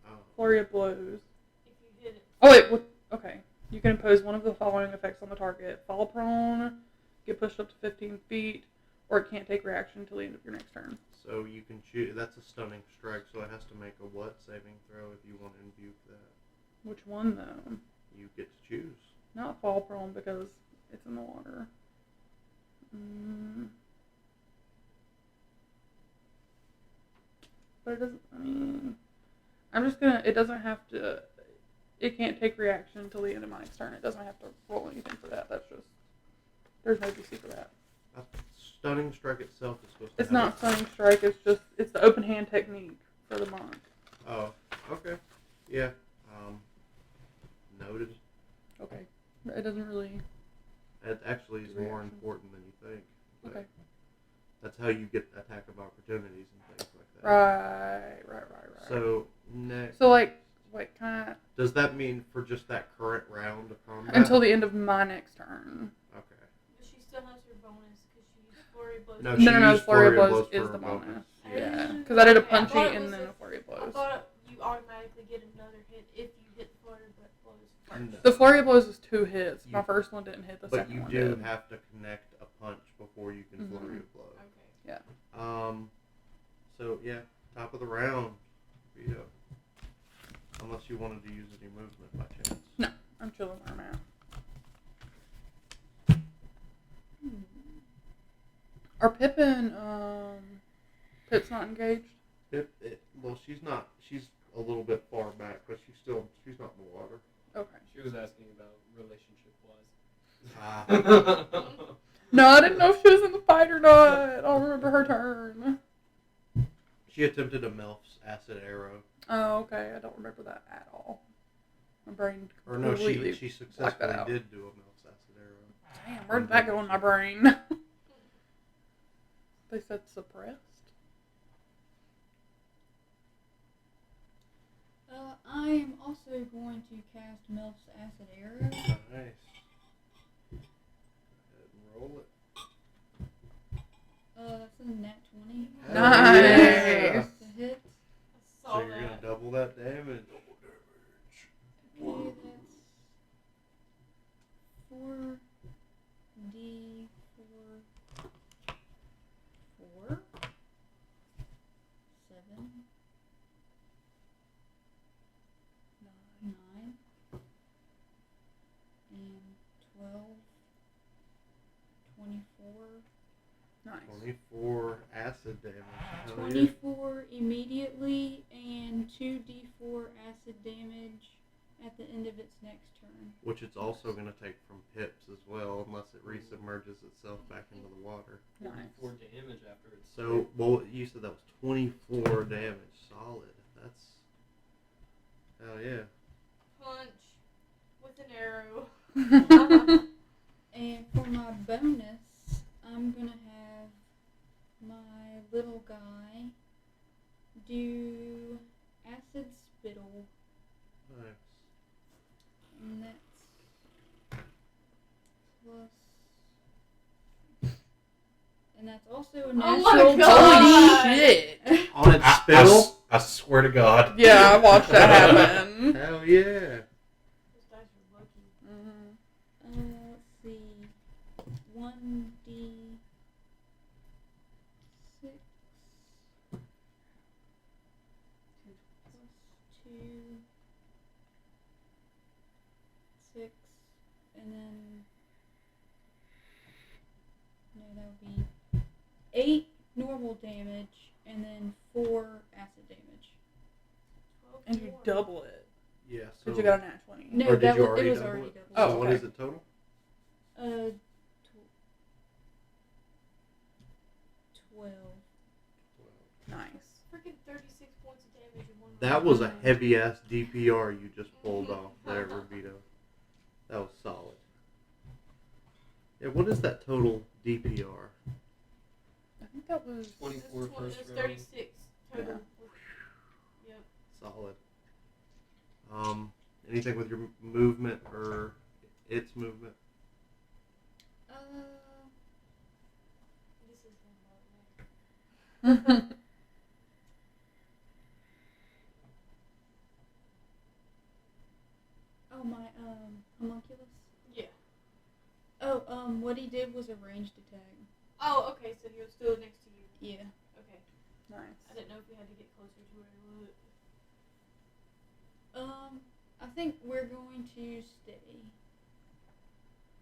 Oh. flurry of blows. If you hit it. Oh wait, what? Okay. You can impose one of the following effects on the target: fall prone, get pushed up to 15 feet, or it can't take reaction until the end of your next turn. So you can choose. That's a stunning strike. So it has to make a what saving throw if you want to imbuke that. Which one though? You get to choose. Not fall prone because it's in the water. But it doesn't. I mean, I'm just gonna. It doesn't have to. It can't take reaction until the end of my next turn. It doesn't have to roll anything for that. That's just. There's no DC for that. Stunning strike itself is supposed to. It's have not stunning strike. It's just. It's the open hand technique for the monk. Oh, okay. Yeah. Noted. Okay. It doesn't really. It actually is more Reaction. important than you think. But Okay. That's how you get attack of opportunities and things like that. Right. So next. So like, wait, can I? Does that mean for just that current round of combat? Until the end of my next turn. Okay. But she still has her bonus because she used flurry of blows. No, No, she used flurry of flurry of blows blows is for the her bonus. bonus. Yeah. Yeah, because I did a Okay, I punchy thought it and was then a- a flurry of I blows. thought you automatically get another hit if you hit the flurry of blows first. No. The flurry of blows is 2 hits. My You- first one didn't hit. The But second you one do did. have to connect a punch before you can flurry of blows. Okay. So yeah, top of the round, Vito. Unless you wanted to use any movement by chance. No, I'm chilling where I'm at. Are Pip and Pip's not engaged? Well, she's not. She's a little bit far back, but she's not in the water. Okay. She was asking about relationship wise. No, I didn't know if she was in the fight or not. I don't remember her turn. She attempted a MILF's acid arrow. Oh, okay. I don't remember that at all. My brain Or no, completely she blacked that successfully out. did do a MILF's acid arrow. Damn, where did that go in my brain? They said suppressed. I am also going to cast Melf's Acid Arrow. Nice. Go ahead and roll it. That's a nat 20. Nice. To hit. I saw So you're that. gonna double that damage. Okay, that's 4d4. 4. 7. 9. And 12. 24. Nice. 24 acid damage. Hell yeah. 24 immediately and 2d4 acid damage at the end of its next turn. Which it's also going to take from pips as well, unless it resubmerges itself back into the water. Nice. 4 damage after it's. So, well, you said that was 24 damage. Solid. That's. Hell yeah. Punch with an arrow. And for my bonus, I'm gonna have my little guy do acid spittle, Nice. and that's plus, and that's also a Oh my natural God. Holy shit! On its spittle? I swear to God. Yeah, I watched that happen. Hell yeah. Those dice are lucky. Mm-hmm. Let's see, 1d6 plus 2, 6, and then no, that would be 8 normal damage, and then 4 acid damage. 12 And you more. double it. Yeah, so. Because you got a nat 20. No, Or did that you was, already it was double already it? doubled. Oh, So what okay. is it total? 12. Nice. Freaking 36 points of damage in one That round. was a heavy ass DPR you just pulled off there, Revito. That was solid. Yeah, what is that total DPR? I think that was 24 It was first round. 36 total. Yeah. Yep. Solid. Anything with your movement or its movement? This is him right there. Oh, my homunculus. Yeah. Oh, what he did was a ranged attack. Oh, okay, so he was still next to you. Yeah. Okay. nice. I didn't know if you had to get closer to where he was. I think we're going to stay,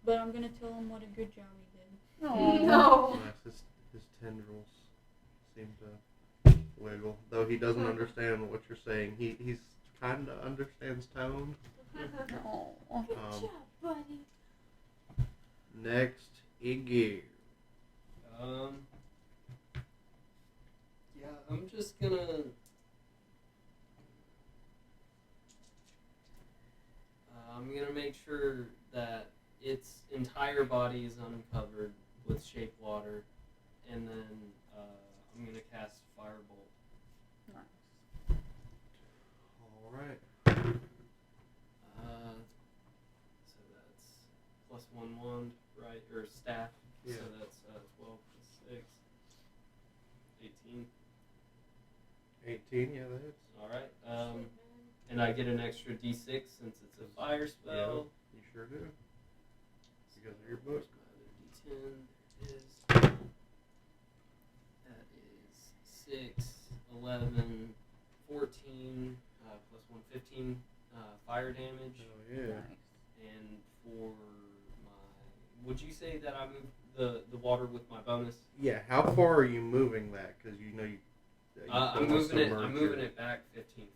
but I'm gonna tell him what a good job he did. Aw. No. Nice. His tendrils seem to wiggle. Though he doesn't understand what you're saying. He's kind of understands tone. Aw. Good job, buddy. Next, Iggy. Yeah, I'm just gonna. I'm gonna make sure that its entire body is uncovered with shape water, and then I'm gonna cast Firebolt. Nice. All right. So that's plus 1 wand, right? Or staff. Yeah. So that's 12 plus 6. 18. 18, yeah, that hits. Alright. Shit, man. And I get an extra d6 since it's a fire spell. You sure do. Because of your book. My other d10 is. That is 6, 11, 14, plus 1, 15 fire damage. Oh, yeah. Nice. And for my. Would you say that I moved the water with my bonus? Yeah, how far are you moving that? Because you know you. I'm moving it back 15 feet.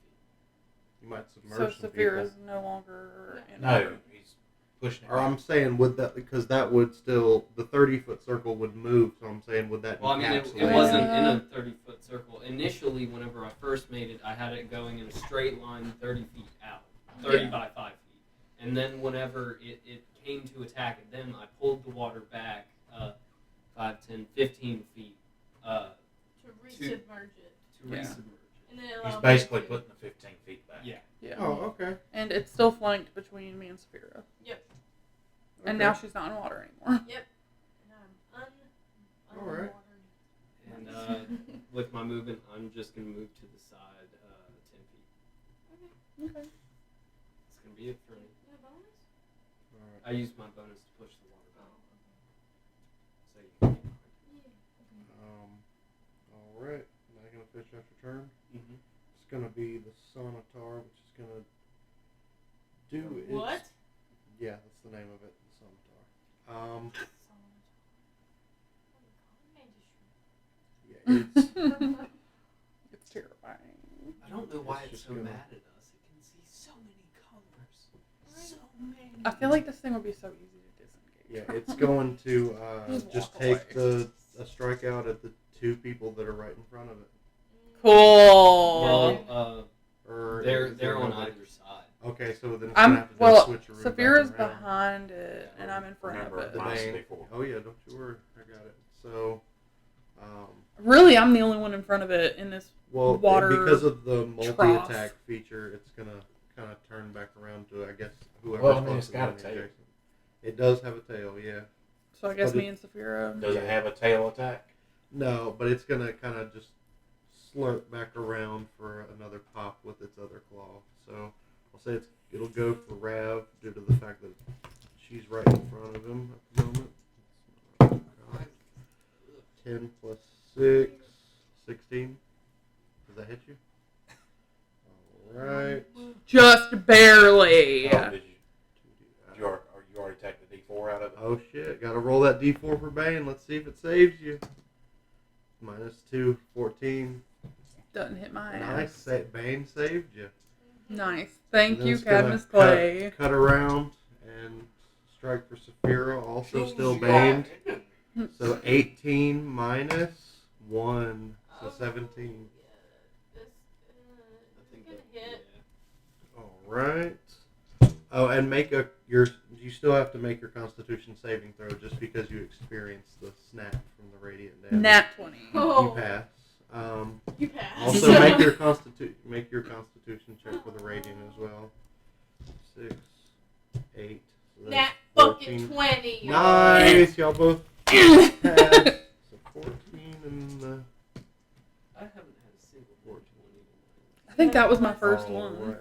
You might submerge So some Saphir people. is no longer in No, water. he's pushing it. Or I'm saying, would that, because that would still, the 30-foot circle would move, so I'm saying, would that Well, I mean, it encapsulate wasn't in a 30-foot circle. Initially, whenever I first made it, I had it going in a straight line 30 feet out. 30 Yeah. by 5 feet. And then whenever it came to attack it, then I pulled the water back 5, 10, 15 feet To resubmerge it. to Yeah. resubmerge it. And then He's allow me basically to- putting the 15 feet back. Yeah. Yeah. Oh, okay. And it's still flanked between me and Saphira. Yep. And now she's not in water anymore. Yep. And I'm Alright. unwatered. And with my movement, I'm just going to move to the side 10 feet. Okay. That's going to be it for me. You have a bonus? All right. I used my bonus to push the water Oh, back. okay. So you can get behind. Yeah. All right. Now you're going to finish out your turn. Mm-hmm. It's going to be the Sonatar, which is going to do its... What? Yeah, that's the name of it, the Sonatar. Oh my god, man, It's terrifying. I don't know why It's it's just so gonna- mad at us. It can see so many colors. So many. I feel like this thing would be so easy to disengage. Yeah, it's going to just walk take away. a strikeout at the two people that are right in front of it. Cool. Well, Or they're is there on nobody? either side. Okay, so then it's gonna have to do a switcheroo Saphira's back around. behind it, and I'm in front Remember, of The it. mine's Bane. before. Oh yeah, don't you worry, I got it. So, Really, I'm the only one in front of it in this. well, Water because of the trough. multi-attack feature, it's gonna kind of turn back around to, I guess, whoever's Well, I mean, it's closest got a to tail. Jason. It does have a tail, yeah. So I guess But me and Saphira. Does it have a tail attack? No, but it's gonna kind of just slurp back around for another pop with its other claw. So I'll say it'll go for Rav due to the fact that she's right in front of him at the moment. 10 plus 6, 16. Does that hit you? Alright. Just barely. Oh, did you already take the D4 out of it? Oh shit, gotta roll that d4 for Bane. Let's see if it saves you. -2, 14. Doesn't hit my Nice, ass. Bane saved you. Nice. Thank Then you, it's gonna Cadmus Clay. Cut around and strike for Saphira, also still baned. So 18 minus 1, so 17. Yeah, this, I think gonna that, hit. All right. Oh, and you still have to make your Constitution saving throw just because you experienced the snap from the radiant damage. Nat 20. Oh. You pass. You passed. Also, make your Constitution check for the radiant as well. 6, 8. So that's Nat 14. fucking 20. Nice, y'all both pass. So 14 and I haven't had a single 420. I think that was my first one. Alright.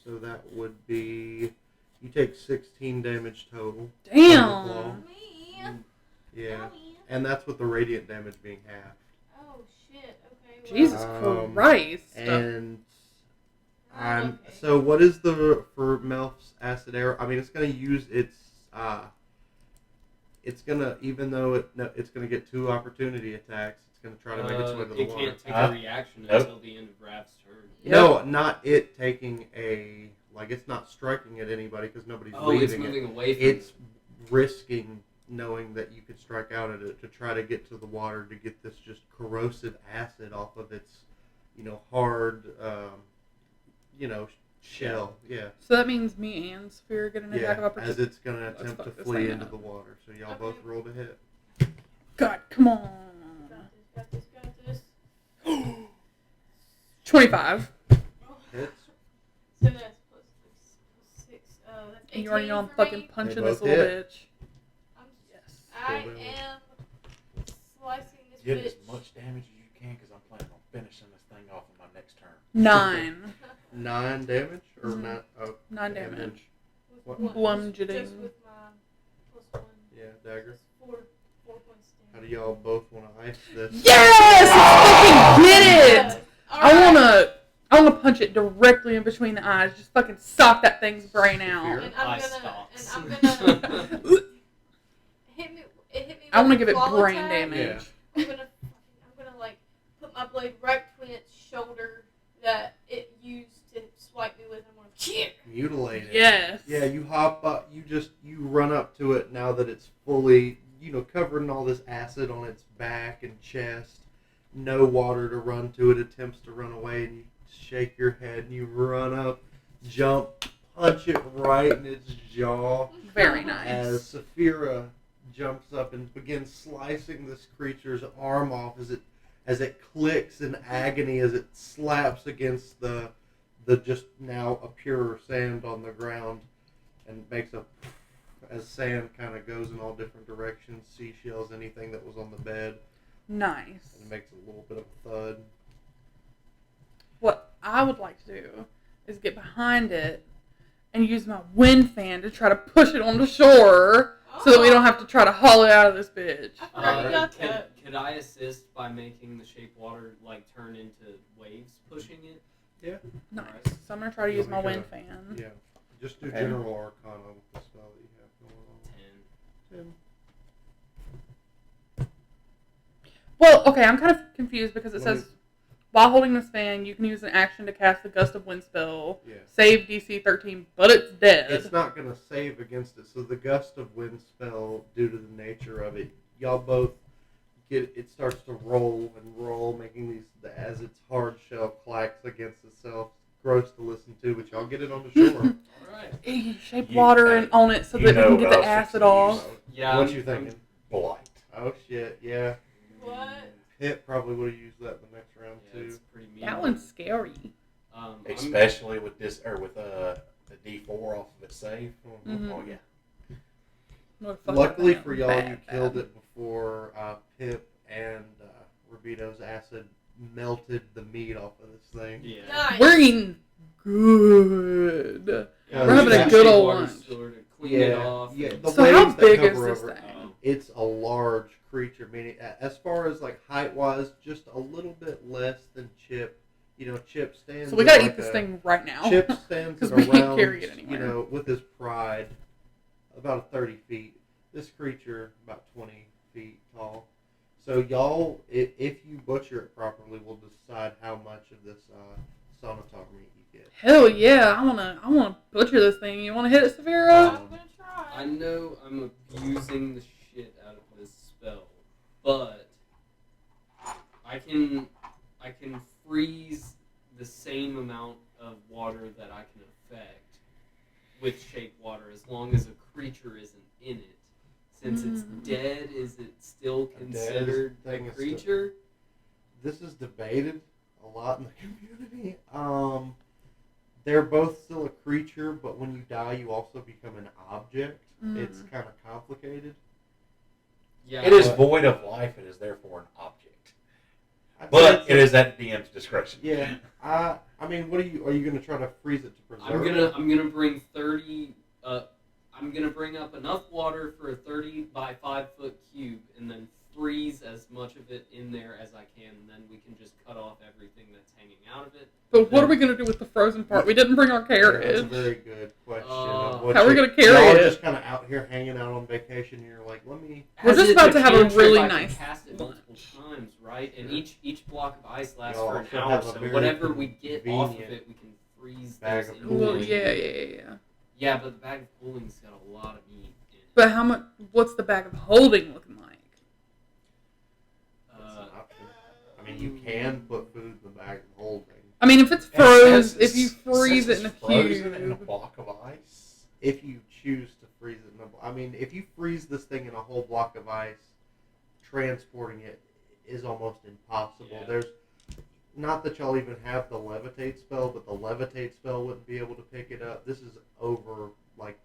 So that would be, you take 16 damage total. Damn. Me. Yeah, Oh, and that's with the radiant damage being half. Oh shit. Okay. Well, Jesus Christ. And okay. so what is for Melf's acid arrow? I mean, it's gonna use it's gonna, even though it's gonna get 2 opportunity attacks, it's gonna try to make its way to the It water. can't take a reaction Nope. until the end of Rav's turn. Yep. No, not it taking it's not striking at anybody because nobody's Oh, it's leaving it. moving away from It's risking knowing that you could strike out at it to try to get to the water to get this just corrosive acid off of its, hard, shell. Yeah. So that means me and Sphere get an attack of Yeah, opportunity. as it's going to Let's attempt to fuck this flee thing into up. the water. So y'all Okay. both roll to hit. God, come on. Got this. 25. Hits. So that's plus 6. That's 18 And you already know I'm for fucking me. punching They this both little hit. bitch. Yes. I Still down. am slicing this Get bitch. as much damage as you can because I'm planning on finishing this thing off in my next turn. 9. 9 damage? Or Mhm. not? Oh, 9 damage. With What? one. Bludgeoning. Just with my plus 1. yeah, dagger. That's 4 points How do damage. y'all both want to ice this? Yes! Let's fucking get it! Alright. I wanna punch it directly in between the eyes. Just fucking sock that thing's brain out. Here. And Eye I'm stalks. gonna hit me. It hit me. I with wanna a give it claw brain attack. damage. Yeah. I'm gonna like put my blade right between its shoulder that it used to swipe me with. I'm gonna kick. Mutilate it. Yes. Yeah, you hop up, you run up to it now that it's fully, covered in all this acid on its back and chest. No water to run to it, attempts to run away, and you shake your head and you run up, jump, punch it right in its jaw. Very nice. As Saphira jumps up and begins slicing this creature's arm off as it clicks in agony as it slaps against the just now a purer sand on the ground and makes as sand kind of goes in all different directions, seashells, anything that was on the bed, Nice. and it makes a little bit of a thud. What I would like to do is get behind it and use my wind fan to try to push it on the shore so that we don't have to try to haul it out of this bitch. I forgot you got that. Could I assist by making the shape water turn into waves pushing it? Nice. So I'm going to try to use my wind fan. Yeah, just do Okay. general arcana with the spell that you have going on. 10. 10. Well, okay, I'm kind of confused because it Let me- says while holding this fan, you can use an action to cast a gust of wind spell. Yeah. Save DC 13, but it's dead. It's not going to save against it. So the gust of wind spell, due to the nature of it, y'all both get it starts to roll and roll, making these as its hard shell clacks against itself. Gross to listen to, but y'all get it on the shore. Alright. You shape You- water and on it so you that we know can get what I the was acid fixing to off. use. Yeah. What you thinking? Blight. Oh shit, yeah. What? Pit probably would have used that the next round Yeah, too. it's pretty mean. That one's scary. I'm- Especially with this, or with the D4 off of its save. Mhm. Oh yeah. What the fuck Luckily that for y'all, bad, you bad. killed it before Pip and Rabito's acid melted the meat off of this thing. Yeah. Nice. We're eating good. Yeah, We're having a use good that old water lunch. sewer to clean it off. Yeah. and- The So how waves that big is cover this over- thing? It's a large creature, meaning as far as like height wise, just a little bit less than Chip. You know, Chip stands. So we at gotta like eat this a- thing right now. Chip stands 'Cause at we can't around, carry it you anywhere. know, with his pride, about 30 feet. This creature, about 20 feet tall. So y'all, if you butcher it properly, will decide how much of this Sonatar meat you get. Hell yeah, I wanna butcher this thing. You wanna hit it, Severa? I'm gonna try. I know I'm abusing the shit out of this spell, but I can freeze the same amount of water that I can affect with shape water as long as a creature isn't in it. Since it's dead, is it still considered a thing is creature? This is debated a lot in the community. They're both still a creature, but when you die, you also become an object. It's kind of complicated. Yeah, It is but- void of life. It is therefore an object. I'd say But it's it is at DM's discretion. Yeah. I mean, are you going to try to freeze it to preserve I'm gonna bring 30. I'm gonna bring up enough water for a 30 by 5 foot cube, and then freeze as much of it in there as I can. And then we can just cut off everything that's hanging out of it. But what are we gonna do with the frozen part? We didn't bring our That's a carriage. very good question. How What are we you- gonna carry y'all are it? just kind of out here hanging out on vacation, and you're like, let me... We're As just it's about to have a cantrip, really I can nice cast it multiple lunch. times, right? And each block of ice lasts Y'all for an also hour. have a So very whatever we get off of convenient it, we can freeze bag those of in cooling. Well, there. yeah. Yeah, but the bag of cooling's got a lot of meat in it. But how much? What's the bag of holding looking like? That's an option. I mean, you can put food in the bag of holding. I mean, if it's It frozen, says if you it's- freeze it says in a it's frozen in a cube. block of ice. If you choose to freeze it in a... I mean, if you freeze this thing in a whole block of ice, transporting it is almost impossible. Yeah. There's... Not that y'all even have the levitate spell, but the levitate spell wouldn't be able to pick it up. This is over, like,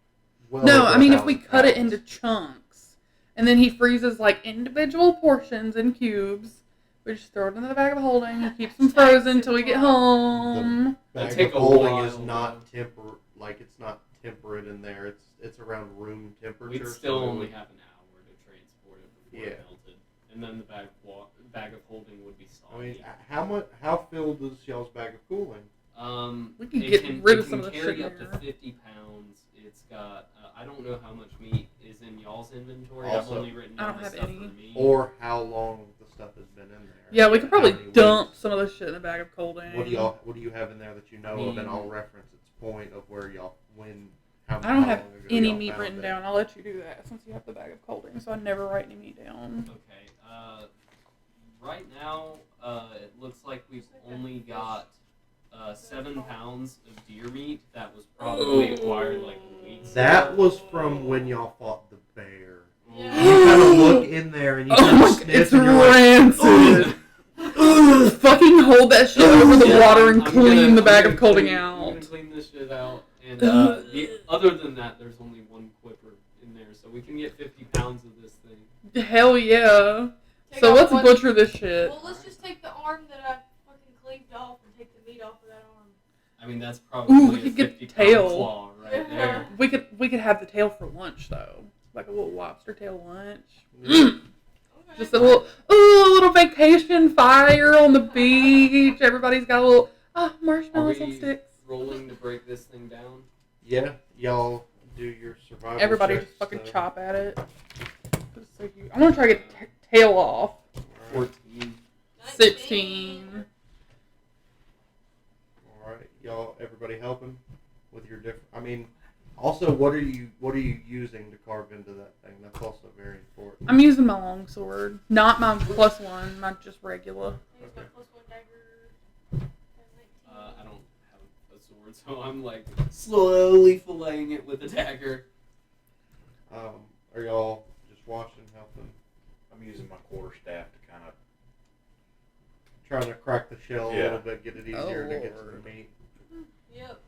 well No, over I mean if we 1,000 cut it pounds. into chunks, and then he freezes like individual portions in cubes, we just throw it into the bag of holding and keep them frozen until we get home. Bag take of a holding while, is not it's not temperate in there. It's around room temperature. We'd still so it only would- have an hour to transport it before Yeah. it melted, and then the bag of holding would be I soggy. mean, how filled is y'all's bag of cooling? We can it get can, rid it of some can of the carry shit up in to there. 50 pounds. It's got I don't know how much meat is in y'all's inventory. I've Also, only written I down don't the have stuff any. for me. Or how long the stuff has been in there? Yeah, we could probably How many dump weeks? some of this shit in a bag of holding. What do you have in there that you know of, and I'll reference its point of where y'all I don't have long ago any y'all meat found written it. down. I'll let you do that since you have the bag of holding, so I never write any meat down. Okay. Right now, it looks like we've only got 7 pounds of deer meat that was probably acquired like a week ago. That was from when y'all fought the bear. Yeah. You kind of look in there and you Oh kind my of god, sniff it's and you're like, rancid! Ugh, fucking hold that shit over the Yeah, water and I'm clean gonna- the bag I'm of holding gonna out. I'm gonna clean this shit out. And other than that, there's only one quipper in there, so we can get 50 pounds of this thing. Hell yeah. Take So off let's one- butcher this shit. Well, let's just take the arm that I fucking cleaved off and take the meat off of that arm. I mean, that's probably Ooh, we a could get 50 tail. pound claw right there. We could have the tail for lunch though, like a little lobster tail lunch. "Mm." Okay. Just a little vacation fire on the beach. Everybody's got a little Are marshmallows on we sticks. rolling to break this thing down? Yeah, y'all do your survival Everybody checks, just fucking so- chop at it. Just so I'm gonna try to get the tail off. Alright. 14. 16. All right, y'all. Everybody helping with your different. I mean, also, what are you using to carve into that thing? That's also very important. I'm using my longsword, not my +1, my just regular. I use my Okay. +1 dagger. I don't have a sword, so I'm like slowly filleting it with a dagger. Are y'all just watching, helping, I'm using my quarterstaff to kind of. trying to crack the shell a Yeah. little bit, get it easier Oh, to get to Lord. the meat? Yep.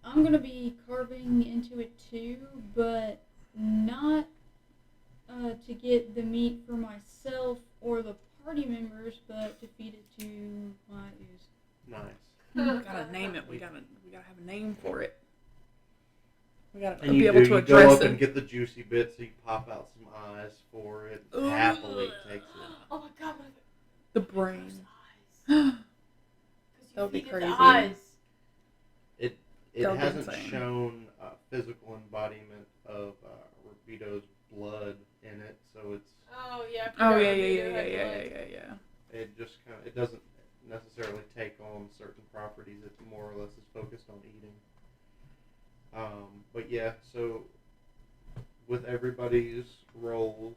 I'm gonna be carving into it too, but not to get the meat for myself or the party members, but to feed it to my ooze. Nice. We gotta name it. We gotta have a name for it. We gotta And be you able to go address up it. and get the juicy bits, so you pop out some eyes for it. Ooh. Happily takes it. Oh my god, what The those brain. eyes. 'Cause you That would be feed it crazy. the eyes. It That would be hasn't insane. shown a physical embodiment of Rubito's blood in it, so it's Oh yeah. I Oh forgot yeah, Rubito had, like- yeah. it just kind of it doesn't necessarily take on certain properties. It more or less is focused on eating. But yeah, so with everybody's roles,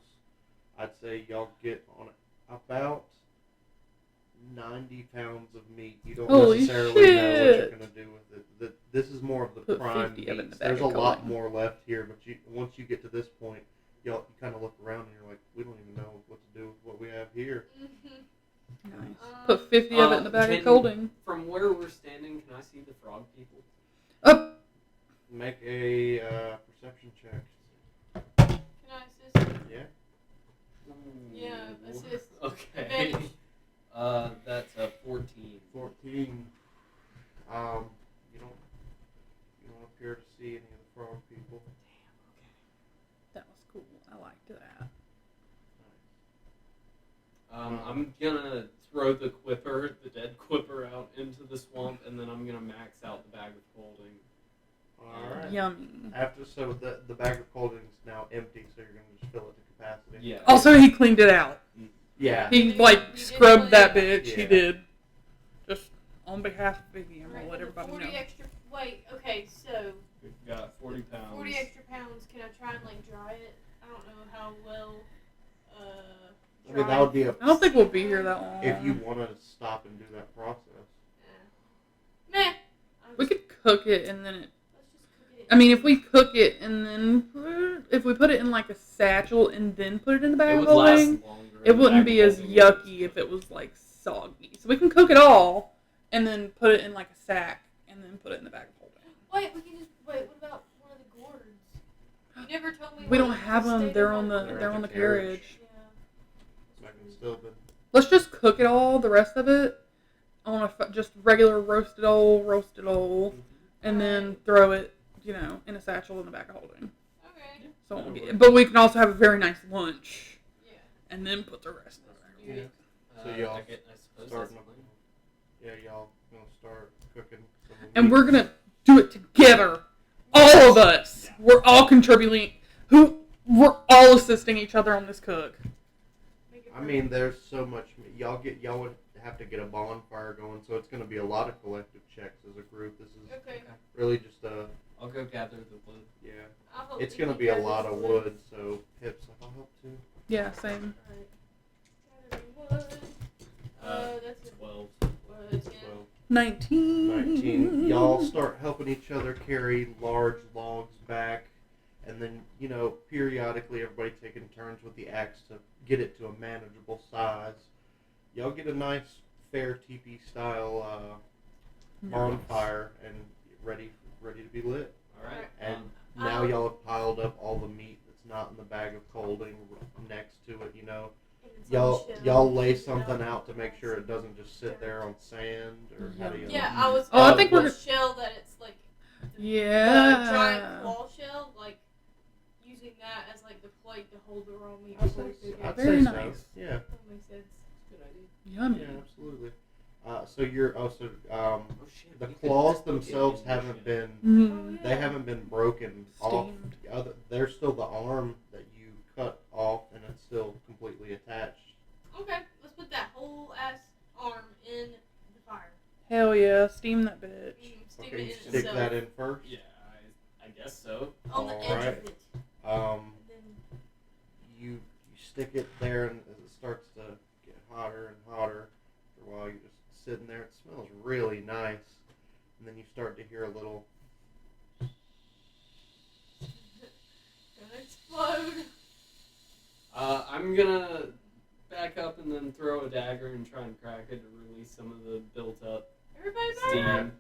I'd say y'all get on about 90 pounds of meat. You don't Holy necessarily know what you're shit. going to do with it. This is more of the Put prime 50 of it in the meats. bag There's a of lot coating. more left here, but once you get to this point, you kind of look around and you're like, we don't even know what to do with what we have here. Mhm. Nice. Put 50 of it in the bag of coating. From where we're standing, can I see the frog people? Up. Make a perception check. Can I assist? Yeah. Yeah, assist. Okay. Advantage. That's a 14. 14. You don't appear to see any of the frog people. That was cool. I liked that. I'm gonna throw the quipper, the dead quipper, out into the swamp, and then I'm gonna max out the bag of holding. All right. Yummy. So the bag of holding is now empty, so you're gonna just fill it to capacity. Yeah. Also, he cleaned it out. Yeah. He He like did scrubbed clean that it. bitch. He Yeah. did. Just on behalf of Vicky, I'm gonna Alright, let the everybody 40 know. extra. Wait. Okay. So We've got 40 pounds. 40 extra pounds. Can I try and like dry it? I don't know how well. I mean, that would be I don't think we'll be here that long. if you want to stop and do that process. Meh. We could cook it and then it. Let's just cook it. I mean, if we cook it and then if we put it in like a satchel and then put it in the It bag of would last holding, longer. it in the wouldn't bag be of as holding than yucky if it was like soggy. So we can cook it all and then put it in like a sack and then put it in the bag of holding. Wait. We can just wait. What about one of the gourds? You never told me. We what don't have the them. state They're of on my the gourd. they're on the carriage. Yeah. Back in the stove, but Let's just cook it all, the rest of it, on just regular roasted old, and then throw it, in a satchel in the bag of holding. Okay. So it won't be. But we can also have a very nice lunch, Yeah. and then put the rest in the bag of yeah. holding. So y'all I suppose starting that's up. fine. Yeah, y'all gonna start cooking. Some of the And meat. we're gonna do it together, all of us. We're all contributing. We're all assisting each other on this cook. Make it I mean, there's so much. Y'all would have to get a bonfire going, so it's going to be a lot of collective checks as a group. This is Okay. really just a I'll go gather the wood. yeah. I'll help It's you going to be a gather lot this of wood, so Pip's like, I'll help too. Yeah, same. Alright. Gathering wood. That's it. 12. Wood, yeah. 12, 19. 19. Y'all start helping each other carry large logs back, and then periodically everybody taking turns with the axe to get it to a manageable size. Y'all get a nice fair teepee style bonfire and ready to be lit. Alright. And now y'all have piled up all the meat that's not in the bag of holding next to it. And it's on shelves. Y'all lay something out to make sure it doesn't just sit there on sand, or how do you? Yeah, I was. Oh, I think the we're- shell that it's like. The giant Yeah. claw shell, like using that as like the plate to hold the raw meat. I'd before we say, cook I'd it. Very say so. nice. Yeah. That makes sense. Good idea. Yummy. Yeah, absolutely. So you're also Oh shit. the we could claws cook it in themselves the haven't shit. been Mm. they haven't been broken off. Steamed. There's still the arm that you cut off, and it's still completely attached. Okay, let's put that whole ass arm in the fire. Hell yeah, steam that bitch. Steam Okay, you it in stick itself. that in first. Yeah, I guess so. On the edge Alright. of it. Um, And then you stick it there, and as it starts to get hotter and hotter, after a while you're just sitting there. It smells really nice, and then you start to hear a little. gonna explode. I'm gonna back up and then throw a dagger and try and crack it to release some of the built-up Everybody steam.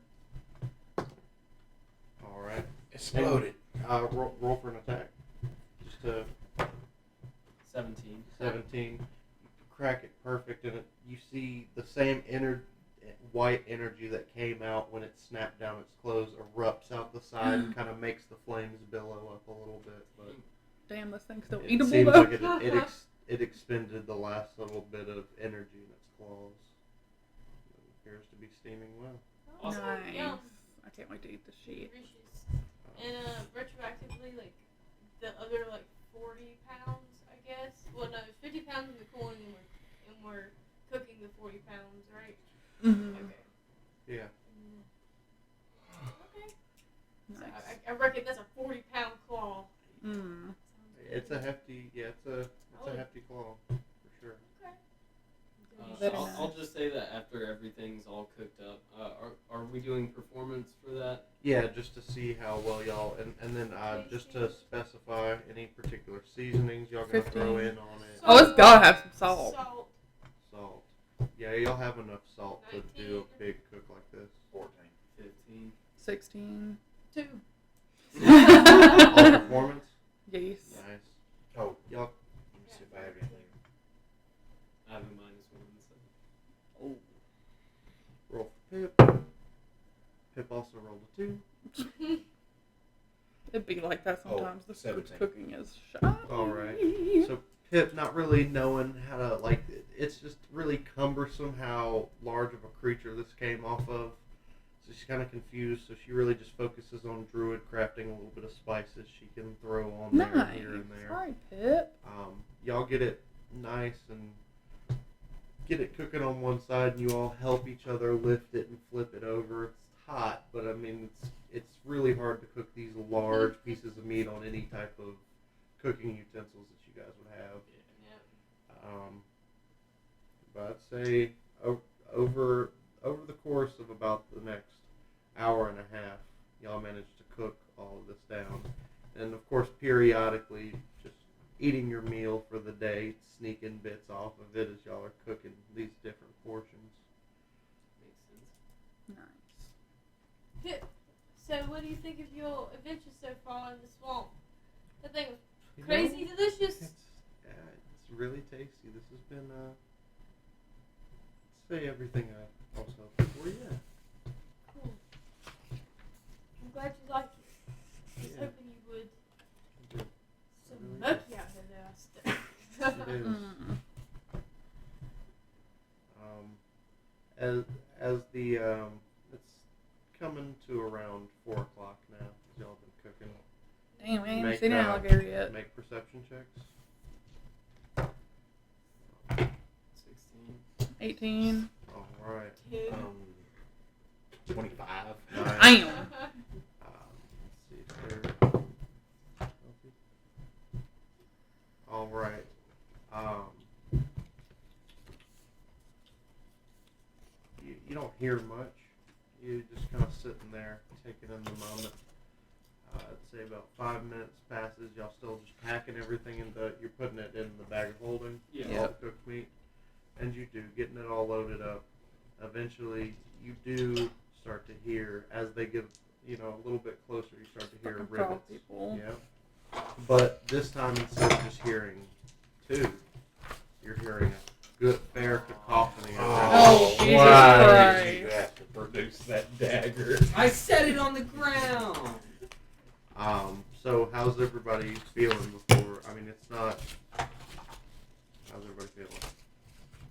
All right. Exploded. Roll for an attack. Just a 17. 17. You crack it perfect, and you see the same white energy that came out when it snapped down its clothes erupts out the side and kind of makes the flames billow up a little bit. But Damn, this thing's still it eatable seems though. like it expended the last little bit of energy in its claws. It appears to be steaming well. Awesome. Nice. Yum. I can't wait to eat the shit. Delicious. And retroactively, like the other 40 pounds, I guess. Well, no, 50 pounds in the coin, and we're cooking the 40 pounds, right? Mm-hmm. Okay. Yeah. Okay. So Nice. I reckon that's a 40-pound claw. Mm. It's a hefty, it's a hefty claw for sure. Okay. Very I'll nice. just say that after everything's all cooked up, are we doing performance for that? Yeah, just to see how well y'all, and then just to specify any particular seasonings y'all gonna 15. throw in on it. Oh, it's gotta have some salt. Salt. Yeah, y'all have enough salt to do 19. a big cook like this. 14. 15. 16. 2. All performance? Yes. Nice. Oh, Y'all, let me see if I have anything. I have a -1, so. roll for Pip. Pip also rolled a 2. It'd be like that sometimes. The 17. cooking is shy. Alright. So Pip, not really knowing how to, it's just really cumbersome how large of a creature this came off of. So she's kind of confused, so she really just focuses on druid crafting a little bit of spices she can throw on there, Nice. here and there. Alright, Pip. Y'all get it nice and get it cooking on one side, and you all help each other lift it and flip it over. It's hot, but I mean, it's really hard to cook these large pieces of meat on any type of cooking utensils that you guys would have. But I'd say over the course of about the next hour and a half, y'all managed to cook all of this down. And of course, periodically, just eating your meal for the day, sneaking bits off of it as y'all are cooking these different portions. Makes sense. Nice. Pip, so what do you think of your adventure so far in the swamp? That thing was You know, crazy delicious. it's really tasty. This has been, let's say everything I also hoped for, yeah. Cool. I'm glad you liked it. I was Yeah. hoping you would. It So really murky out here now. is. Mm. As the, it's coming to around 4 o'clock now, as y'all been cooking. Damn, I ain't Make, seen an alligator yet. Make perception checks. 16. 18. Alright. Two. 25. Damn. Let's see if they're healthy. Alright. You don't hear much. You're just kind of sitting there, taking in the moment. I'd say about 5 minutes passes. Y'all still just packing everything you're putting it in the bag of holding. Yeah. All the cooked meat. And you do, getting it all loaded up. Eventually, you do start to hear, as they get, a little bit closer, you start to hear Fucking frog rivets. people. Yeah. But this time, instead of just hearing 2, you're hearing a good fair cacophony. Oh, Jesus why Christ. did you have to produce that dagger? I set it on the ground! So how's everybody feeling before? I mean, it's not. How's everybody feeling?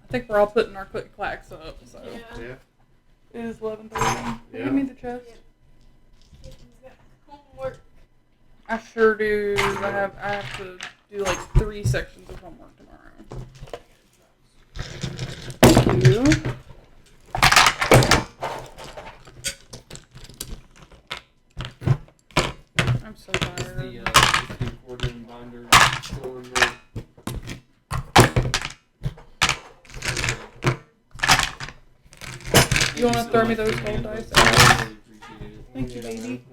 I think we're all putting our click clacks up, so. Yeah. Yeah. It is 11:30. Yeah. Give me the chest. He's got homework. I sure do. I have to do 3 sections of homework tomorrow. you. I'm so Is tired. the 15 and binder still in there? You wanna so throw me much those for gold the dice handbooks. I out? really appreciate it. Thank you, baby.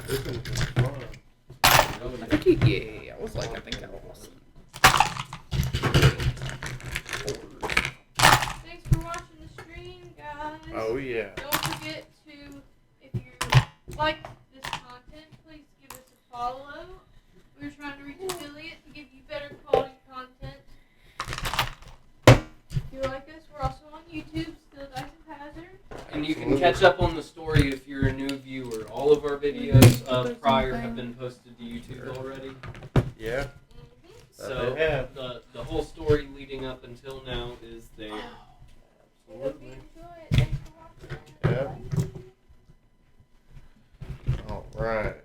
This has been fun. Oh, I think you, yeah, I was like, I think I lost. Thanks for watching the stream, guys. Oh yeah. Don't forget to, if you like this content, please give us a follow. We're trying to reach affiliate to give you better quality content. If you like us, we're also on YouTube, Still Dice and Hazard. And you can catch up on the story if you're a new viewer. All of our videos prior have been posted to YouTube already. Yeah. So they have. the whole story leading up until now is there. We hope you enjoy it. Thanks for watching. Yeah. All right.